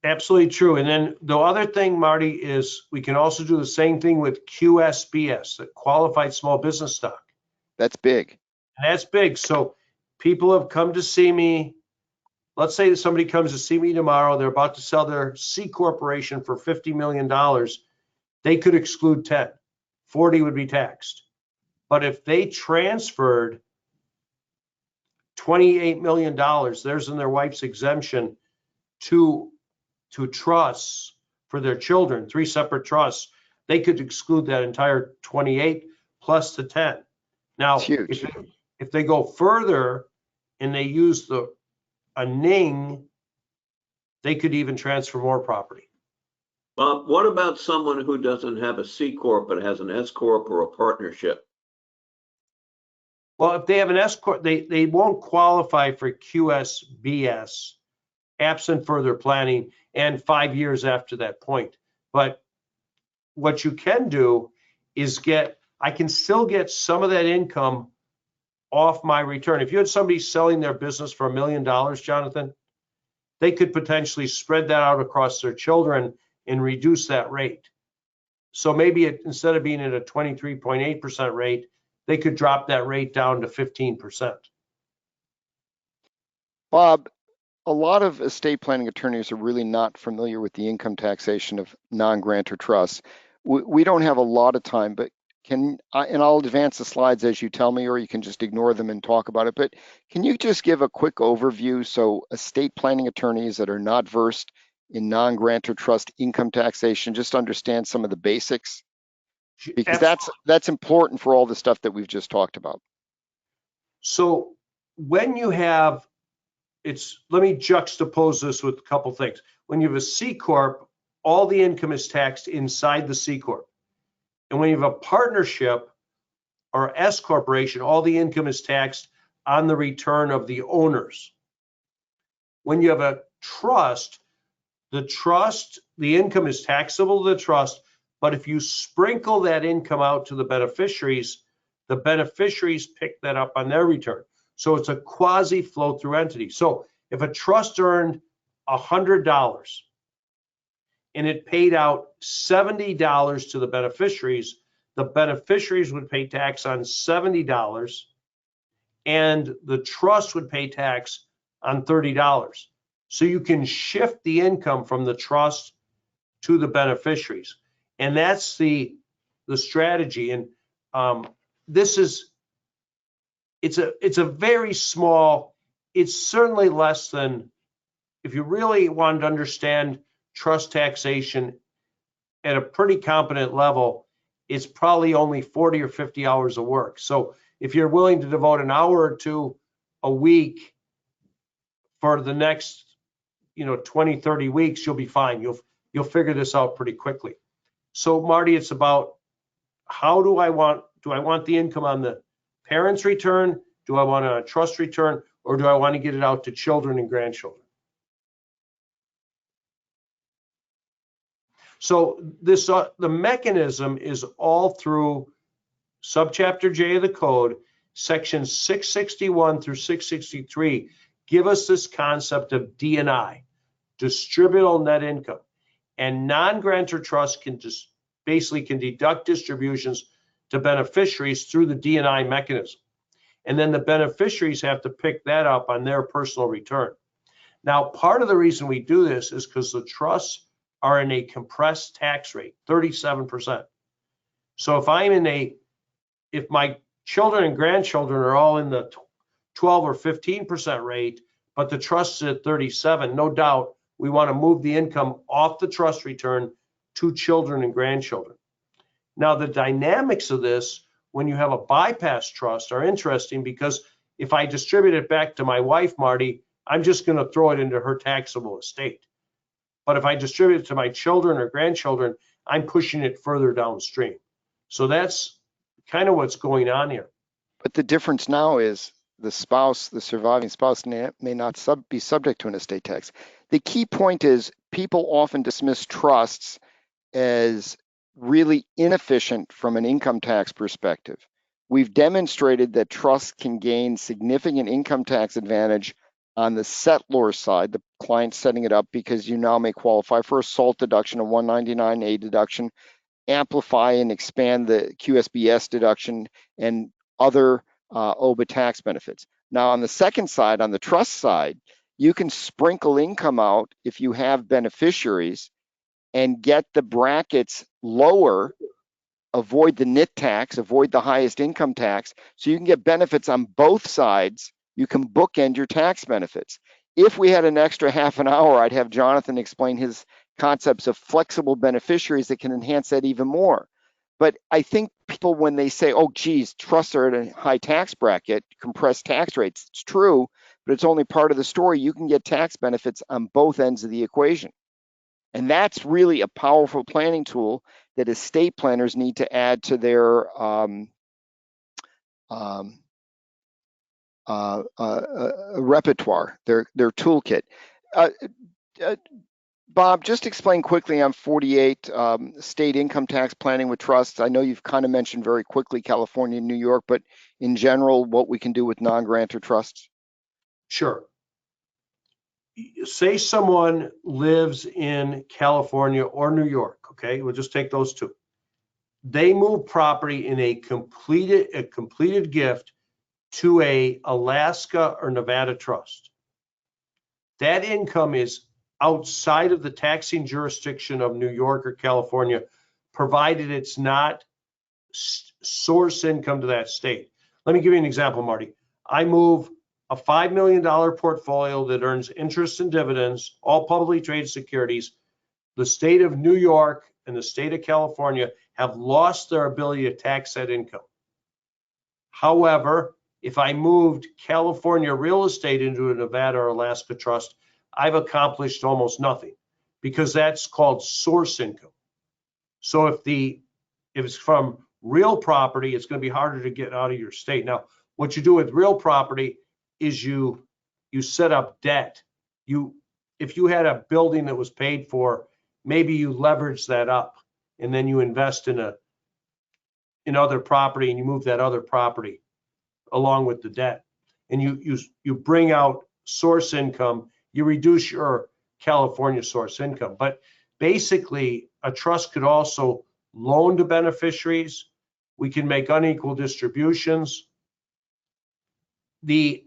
Absolutely true. And then the other thing, Marty, is we can also do the same thing with QSBS, the qualified small business stock.
That's big.
And that's big. So people have come to see me. Let's say that somebody comes to see me tomorrow. They're about to sell their C corporation for $50 million. They could exclude 10. 40 would be taxed. But if they transferred $28 million, theirs and their wife's exemption, to trusts for their children, 3 separate trusts, they could exclude that entire 28 plus the 10. Now, if they go further and they use a NING, they could even transfer more property.
Bob, what about someone who doesn't have a C corp but has an S corp or a partnership?
Well, if they have an S corp, they won't qualify for QSBS absent further planning and 5 years after that point. But what you can do is I can still get some of that income off my return. If you had somebody selling their business for $1 million, Jonathan, they could potentially spread that out across their children and reduce that rate. So maybe instead of being at a 23.8% rate, they could drop that rate down to 15%.
Bob, a lot of estate planning attorneys are really not familiar with the income taxation of non-grantor trusts. We don't have a lot of time, but and I'll advance the slides as you tell me, or you can just ignore them and talk about it. But can you just give a quick overview so estate planning attorneys that are not versed in non-grantor trust income taxation just understand some of the basics? Because that's important for all the stuff that we've just talked about.
So when you have, let me juxtapose this with a couple things. When you have a C corp, all the income is taxed inside the C corp. And when you have a partnership or S corporation, all the income is taxed on the return of the owners. When you have a trust, the income is taxable to the trust, but if you sprinkle that income out to the beneficiaries pick that up on their return. So it's a quasi flow through entity. So if a trust earned $100 and it paid out $70 to the beneficiaries would pay tax on $70 and the trust would pay tax on $30. So you can shift the income from the trust to the beneficiaries. And that's the strategy. And it's a very small, it's certainly less than, if you really wanted to understand trust taxation at a pretty competent level, it's probably only 40 or 50 hours of work. So if you're willing to devote an hour or two a week for the next 20, 30 weeks, you'll be fine. You'll figure this out pretty quickly. So Marty, it's about do I want the income on the parents' return? Do I want a trust return? Or do I want to get it out to children and grandchildren? So the mechanism is all through subchapter J of the code, sections 661 through 663 give us this concept of D&I, distributable net income. And non-grantor trusts can deduct distributions to beneficiaries through the D&I mechanism. And then the beneficiaries have to pick that up on their personal return. Now, part of the reason we do this is because the trusts are in a compressed tax rate, 37%. So if my children and grandchildren are all in the 12 or 15% rate, but the trust is at 37, no doubt we want to move the income off the trust return to children and grandchildren. Now, the dynamics of this, when you have a bypass trust, are interesting because if I distribute it back to my wife, Marty, I'm just going to throw it into her taxable estate. But if I distribute it to my children or grandchildren, I'm pushing it further downstream. So that's kind of what's going on here.
But the difference now is the spouse, the surviving spouse, may not be subject to an estate tax. The key point is people often dismiss trusts as really inefficient from an income tax perspective. We've demonstrated that trusts can gain significant income tax advantage on the settlor side, the client setting it up, because you now may qualify for a SALT deduction, a 199A deduction, amplify and expand the QSBS deduction, and other OBBBA tax benefits. Now, on the second side, on the trust side, you can sprinkle income out if you have beneficiaries and get the brackets lower, avoid the NIT tax, avoid the highest income tax, so you can get benefits on both sides. You can bookend your tax benefits. If we had an extra half an hour, I'd have Jonathan explain his concepts of flexible beneficiaries that can enhance that even more. But I think people, when they say, oh, geez, trusts are at a high tax bracket, compressed tax rates, it's true, but it's only part of the story. You can get tax benefits on both ends of the equation. And that's really a powerful planning tool that estate planners need to add to their repertoire, their toolkit. Bob, just explain quickly on 48 state income tax planning with trusts. I know you've kind of mentioned very quickly California and New York, but in general, what we can do with non-grantor trusts.
Sure. Say someone lives in California or New York, okay? We'll just take those two. They move property in a completed gift to a Alaska or Nevada trust. That income is outside of the taxing jurisdiction of New York or California, provided it's not source income to that state. Let me give you an example, Marty. I move a $5 million portfolio that earns interest and dividends, all publicly traded securities. The state of New York and the state of California have lost their ability to tax that income. However, if I moved California real estate into a Nevada or Alaska trust, I've accomplished almost nothing, because that's called source income. So if it's from real property, it's going to be harder to get out of your state. Now, what you do with real property is you set up debt. If you had a building that was paid for, maybe you leverage that up, and then you invest in other property, and you move that other property along with the debt, and you bring out source income. You reduce your California source income. But basically, a trust could also loan to beneficiaries. We can make unequal distributions. This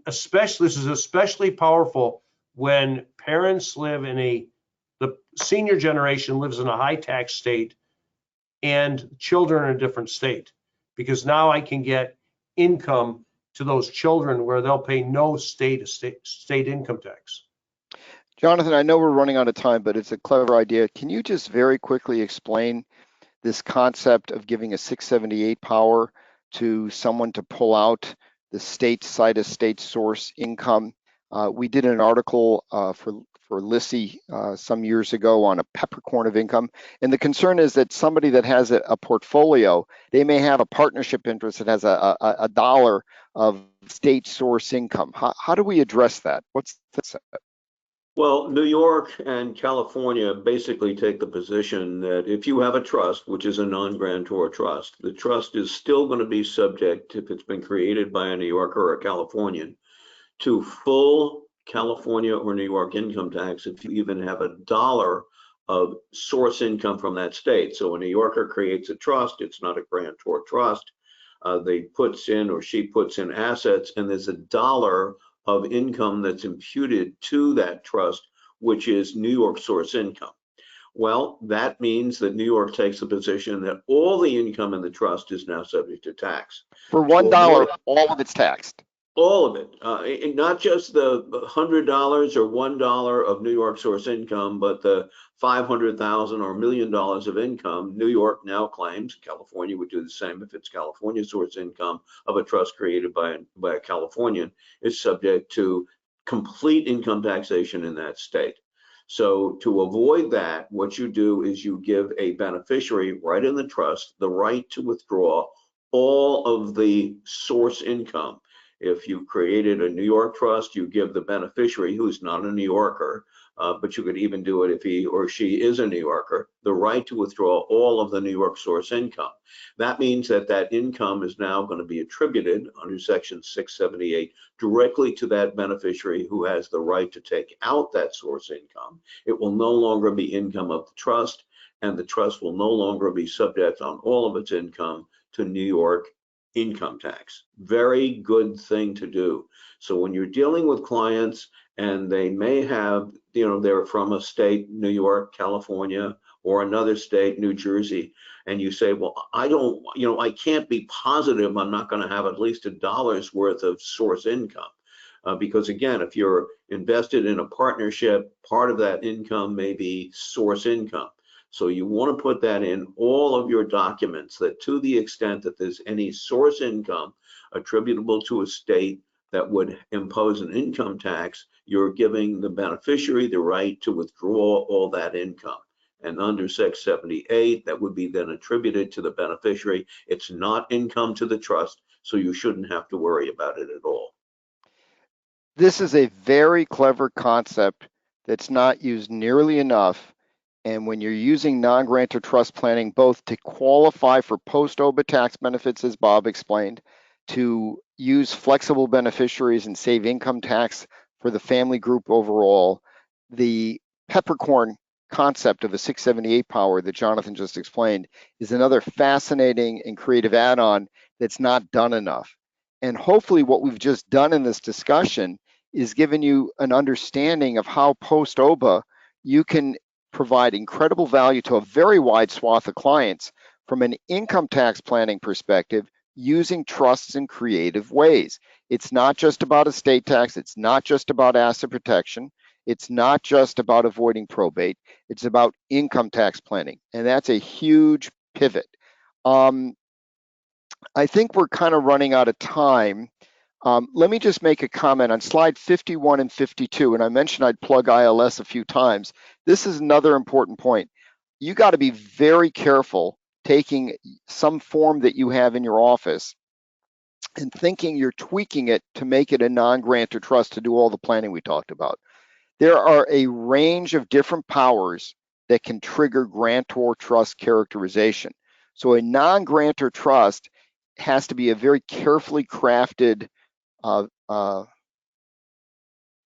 is especially powerful when parents live the senior generation lives in a high tax state and children in a different state, because now I can get income to those children where they'll pay no state income tax.
Jonathan, I know we're running out of time, but it's a clever idea. Can you just very quickly explain this concept of giving a 678 power to someone to pull out the state side of state source income? We did an article for Lissy some years ago on a peppercorn of income. And the concern is that somebody that has a portfolio, they may have a partnership interest that has a dollar of state source income. How do we address that? What's the
Well, New York and California basically take the position that if you have a trust, which is a non-grantor trust, the trust is still going to be subject, if it's been created by a New Yorker or a Californian, to full California or New York income tax if you even have a dollar of source income from that state. So a New Yorker creates a trust, it's not a grantor trust. They puts in, or she puts in, assets, and there's a dollar of income that's imputed to that trust, which is New York source income. Well, that means that New York takes the position that all the income in the trust is now subject to tax.
For $1, all of it's taxed.
All of it, not just the $100 or $1 of New York source income, but the $500,000 or $1 million of income. New York now claims, California would do the same if it's California source income of a trust created by a Californian, is subject to complete income taxation in that state. So to avoid that, what you do is you give a beneficiary right in the trust the right to withdraw all of the source income. If you created a New York trust, you give the beneficiary, who's not a New Yorker, but you could even do it if he or she is a New Yorker, the right to withdraw all of the New York source income. That means that that income is now going to be attributed under Section 678 directly to that beneficiary who has the right to take out that source income. It will no longer be income of the trust, and the trust will no longer be subject on all of its income to New York income tax. Very good thing to do. So when you're dealing with clients and they may have, they're from a state, New York, California, or another state, New Jersey, and you say, well, I can't be positive I'm not going to have at least $1 worth of source income. Because again, if you're invested in a partnership, part of that income may be source income. So you want to put that in all of your documents, that to the extent that there's any source income attributable to a state that would impose an income tax, you're giving the beneficiary the right to withdraw all that income. And under 678, that would be then attributed to the beneficiary. It's not income to the trust, so you shouldn't have to worry about it at all.
This is a very clever concept that's not used nearly enough. And when you're using non-grantor trust planning, both to qualify for post-OBBBA tax benefits, as Bob explained, to use flexible beneficiaries and save income tax for the family group overall, the peppercorn concept of a 678 power that Jonathan just explained is another fascinating and creative add-on that's not done enough. And hopefully what we've just done in this discussion is given you an understanding of how post-OBBBA you can provide incredible value to a very wide swath of clients from an income tax planning perspective using trusts in creative ways. It's not just about estate tax. It's not just about asset protection. It's not just about avoiding probate. It's about income tax planning. And that's a huge pivot. I think we're kind of running out of time. Let me just make a comment on slide 51 and 52, and I mentioned I'd plug ILS a few times. This is another important point. You got to be very careful taking some form that you have in your office and thinking you're tweaking it to make it a non-grantor trust to do all the planning we talked about. There are a range of different powers that can trigger grantor trust characterization. So a non-grantor trust has to be a very carefully crafted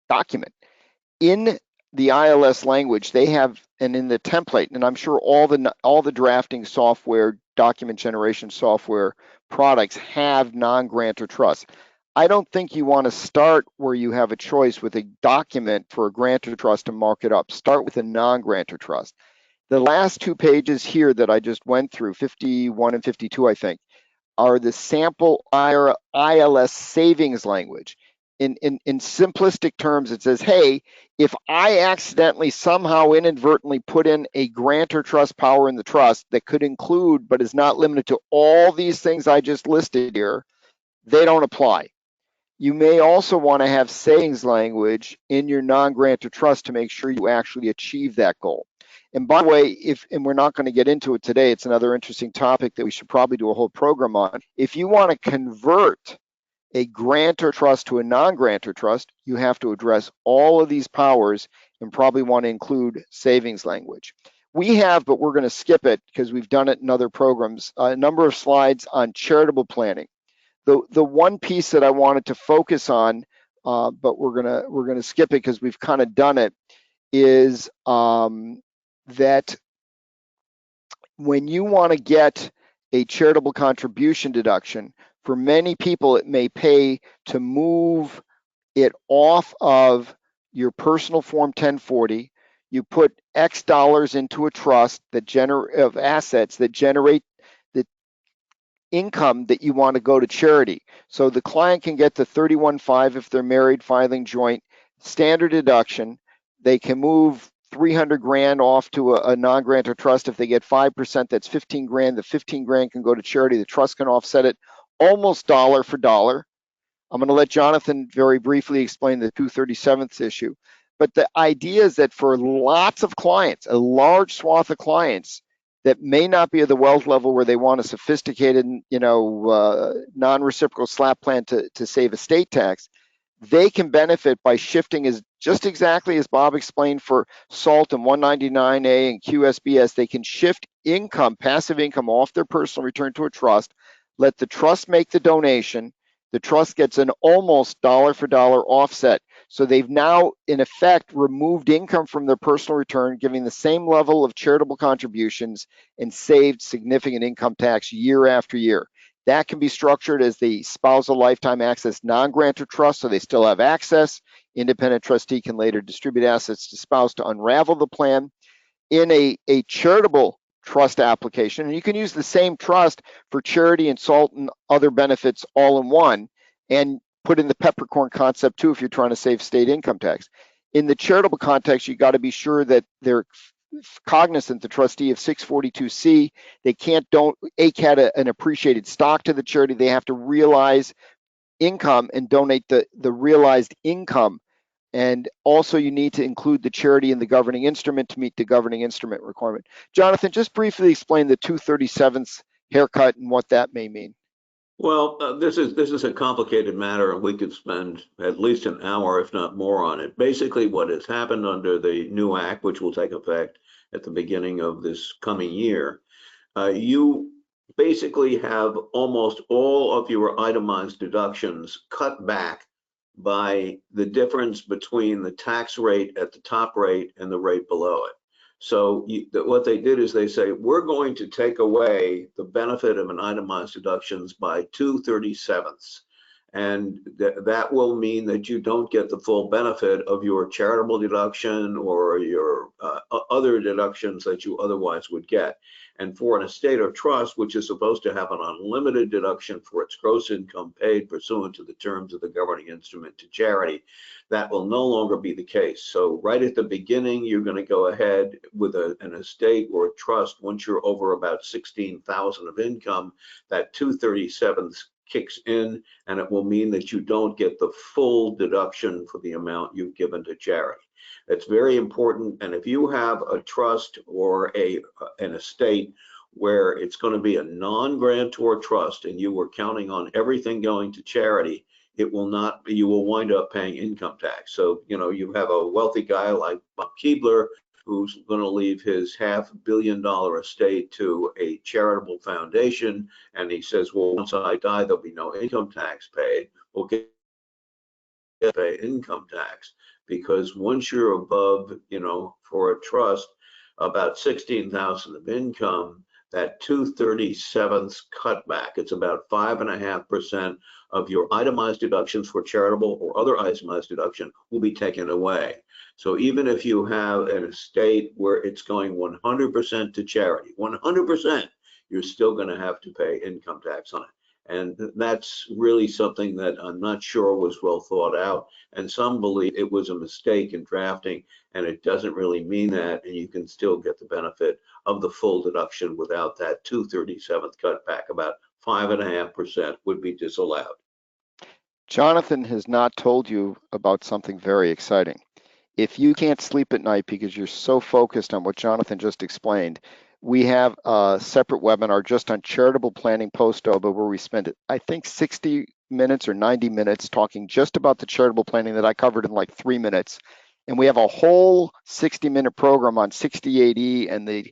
document. In the ILS language, they have, and in the template, and I'm sure all the drafting software, document generation software products have non-grantor trust. I don't think you want to start where you have a choice with a document for a grantor trust to mark it up. Start with a non-grantor trust. The last two pages here that I just went through, 51 and 52, I think, are the sample ILS savings language. In simplistic terms, it says, hey, if I accidentally somehow inadvertently put in a grantor trust power in the trust that could include, but is not limited to all these things I just listed here, they don't apply. You may also want to have savings language in your non-grantor trust to make sure you actually achieve that goal. And by the way, and we're not going to get into it today, it's another interesting topic that we should probably do a whole program on. If you want to convert a grantor trust to a non-grantor trust, you have to address all of these powers and probably want to include savings language. We have, but we're going to skip it because we've done it in other programs, a number of slides on charitable planning. The one piece that I wanted to focus on, but we're gonna skip it because we've kind of done it, is that when you want to get a charitable contribution deduction, for many people it may pay to move it off of your personal Form 1040. You put X dollars into a trust that of assets that generate the income that you want to go to charity. So the client can get the 31.5 if they're married, filing joint, standard deduction. They can move 300 grand off to a non-grantor trust. If they get 5%, that's 15 grand. The 15 grand can go to charity. The trust can offset it almost dollar for dollar. I'm going to let Jonathan very briefly explain the 237th issue. But the idea is that for lots of clients, a large swath of clients that may not be at the wealth level where they want a sophisticated, non-reciprocal SLAP plan to save estate tax, they can benefit by shifting as just exactly as Bob explained for SALT and 199A and QSBS. They can shift income, passive income off their personal return to a trust, let the trust make the donation. The trust gets an almost dollar for dollar offset. So they've now, in effect, removed income from their personal return, giving the same level of charitable contributions and saved significant income tax year after year. That can be structured as the spousal lifetime access non-grantor trust, so they still have access. Independent trustee can later distribute assets to spouse to unravel the plan. In a charitable trust application, and you can use the same trust for charity and SALT and other benefits all in one, and put in the peppercorn concept too if you're trying to save state income tax. In the charitable context, you got to be sure that they're cognizant, the trustee, of 642C. They can't ACAT an appreciated stock to the charity. They have to realize income and donate the realized income. And also you need to include the charity in the governing instrument to meet the governing instrument requirement. Jonathan, just briefly explain the 237th haircut and what that may mean.
Well, this is a complicated matter, and we could spend at least an hour, if not more, on it. Basically, what has happened under the new act, which will take effect at the beginning of this coming year, you basically have almost all of your itemized deductions cut back by the difference between the tax rate at the top rate and the rate below it. So what they did is they say, we're going to take away the benefit of an itemized deductions by 2/37. And that will mean that you don't get the full benefit of your charitable deduction or your other deductions that you otherwise would get. And for an estate or trust, which is supposed to have an unlimited deduction for its gross income paid pursuant to the terms of the governing instrument to charity, that will no longer be the case. So right at the beginning, you're going to go ahead with an estate or a trust. Once you're over about 16,000 of income, that 2/37 kicks in, and it will mean that you don't get the full deduction for the amount you've given to charity. It's very important. And if you have a trust or an estate where it's going to be a non-grantor trust and you were counting on everything going to charity, it will not, you will wind up paying income tax. So, you have a wealthy guy like Keebler who's going to leave his $500 million estate to a charitable foundation, and he says, well, once I die, there'll be no income tax paid. Well, pay income tax, because once you're above, for a trust, about 16,000 of income, that 2/37 cutback, it's about 5.5% of your itemized deductions for charitable or other itemized deduction will be taken away. So even if you have an estate where it's going 100% to charity, 100%, you're still going to have to pay income tax on it. And that's really something that I'm not sure was well thought out. And some believe it was a mistake in drafting, and it doesn't really mean that. And you can still get the benefit of the full deduction without that 2/37 cutback. About 5.5% would be disallowed.
Jonathan has not told you about something very exciting. If you can't sleep at night because you're so focused on what Jonathan just explained, we have a separate webinar just on charitable planning post-OBBBA where we spend, I think, 60 minutes or 90 minutes talking just about the charitable planning that I covered in like 3 minutes. And we have a whole 60-minute program on 68E and the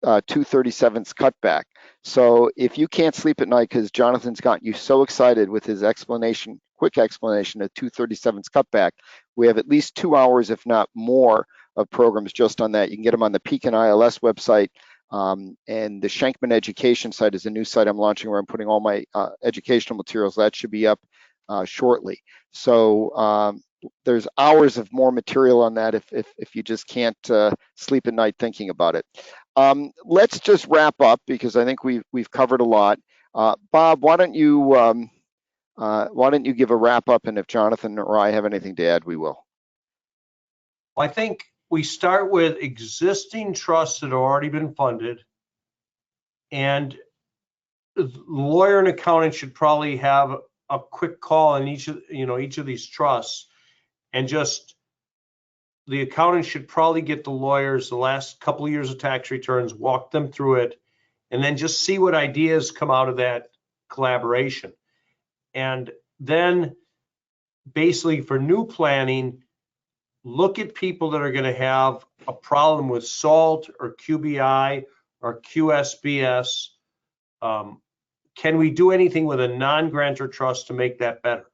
2/37 cutback. So if you can't sleep at night because Jonathan's gotten you so excited with his explanation, quick explanation of 2/37 cutback, we have at least 2 hours, if not more, of programs just on that. You can get them on the Peak and ILS website, and the Shenkman education site is a new site I'm launching where I'm putting all my educational materials. That should be up shortly. So there's hours of more material on that if you just can't sleep at night thinking about it. Let's just wrap up because I think we've covered a lot. Bob, why don't you give a wrap up, and if Jonathan or I have anything to add, we will.
I think we start with existing trusts that have already been funded, and the lawyer and accountant should probably have a quick call on each of these trusts, and just the accountant should probably get the lawyers the last couple of years of tax returns, walk them through it, and then just see what ideas come out of that collaboration. And then basically for new planning, look at people that are going to have a problem with SALT or QBI or QSBS. Can we do anything with a non-grantor trust to make that better?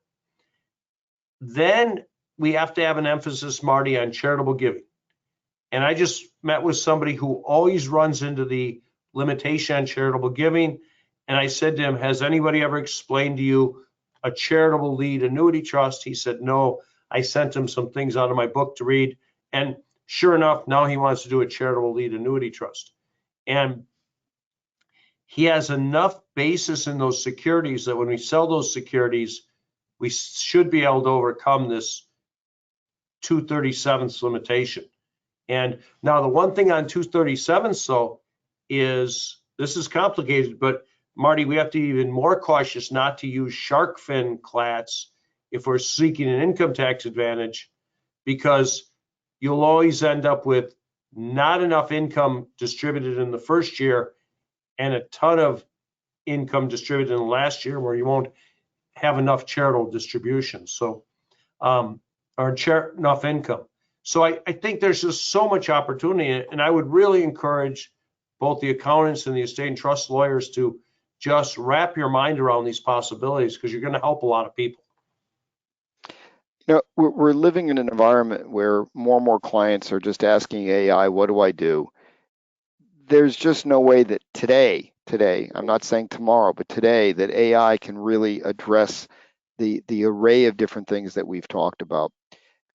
Then we have to have an emphasis, Marty, on charitable giving. And I just met with somebody who always runs into the limitation on charitable giving. And I said to him, has anybody ever explained to you a charitable lead annuity trust? He said, no. I sent him some things out of my book to read. And sure enough, now he wants to do a charitable lead annuity trust. And he has enough basis in those securities that when we sell those securities, we should be able to overcome this 237th limitation. And now the one thing on 237th though is, this is complicated, but Marty, we have to be even more cautious not to use shark fin clats if we're seeking an income tax advantage, because you'll always end up with not enough income distributed in the first year and a ton of income distributed in the last year where you won't have enough charitable distributions. So, enough income. So I think there's just so much opportunity, and I would really encourage both the accountants and the estate and trust lawyers to just wrap your mind around these possibilities, because you're going to help a lot of people.
You know, we're living in an environment where more and more clients are just asking AI, what do I do? There's just no way that today, I'm not saying tomorrow, but today, that AI can really address the array of different things that we've talked about.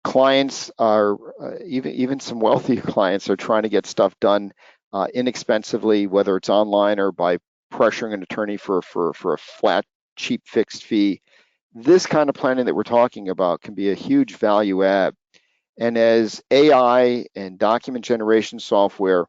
Clients are, even some wealthy clients are trying to get stuff done inexpensively, whether it's online or by pressuring an attorney for a flat, cheap, fixed fee. This kind of planning that we're talking about can be a huge value add. And as AI and document generation software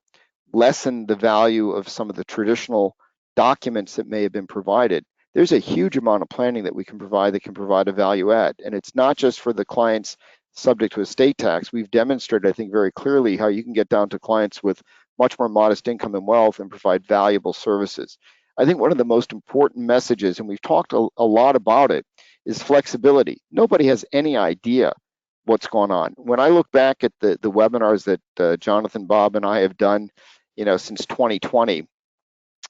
lessen the value of some of the traditional documents that may have been provided, there's a huge amount of planning that we can provide that can provide a value add. And it's not just for the clients subject to estate tax. We've demonstrated, I think, very clearly how you can get down to clients with much more modest income and wealth and provide valuable services. I think one of the most important messages, and we've talked a lot about it, is flexibility. Nobody has any idea what's going on. When I look back at the webinars that Jonathan, Bob, and I have done, since 2020,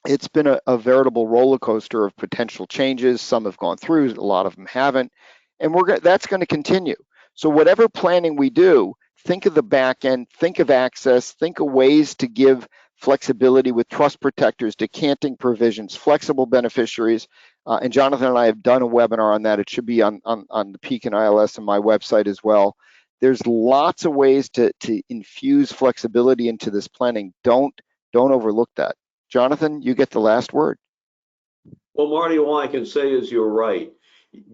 it's been a veritable roller coaster of potential changes. Some have gone through, a lot of them haven't, and that's going to continue. So whatever planning we do, think of the back end, think of access, think of ways to give flexibility with trust protectors, decanting provisions, flexible beneficiaries. And Jonathan and I have done a webinar on that. It should be on the Peak and ILS and my website as well. There's lots of ways to infuse flexibility into this planning. Don't overlook that. Jonathan, you get the last word.
Well, Marty, all I can say is you're right.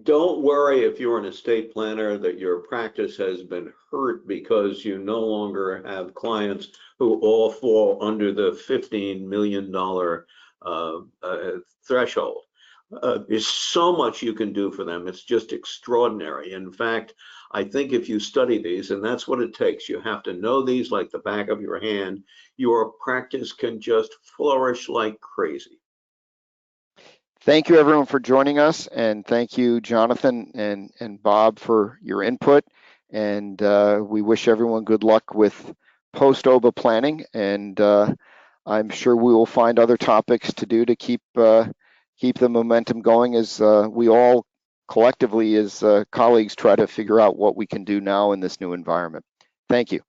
Don't worry if you're an estate planner that your practice has been hurt because you no longer have clients who all fall under the $15 million threshold. There's so much you can do for them. It's just extraordinary. In fact, I think if you study these, and that's what it takes, you have to know these like the back of your hand, your practice can just flourish like crazy.
Thank you, everyone, for joining us, and thank you, Jonathan and Bob, for your input. And we wish everyone good luck with post-OBBBA planning, and I'm sure we will find other topics to do to keep the momentum going as we all collectively as colleagues try to figure out what we can do now in this new environment. Thank you.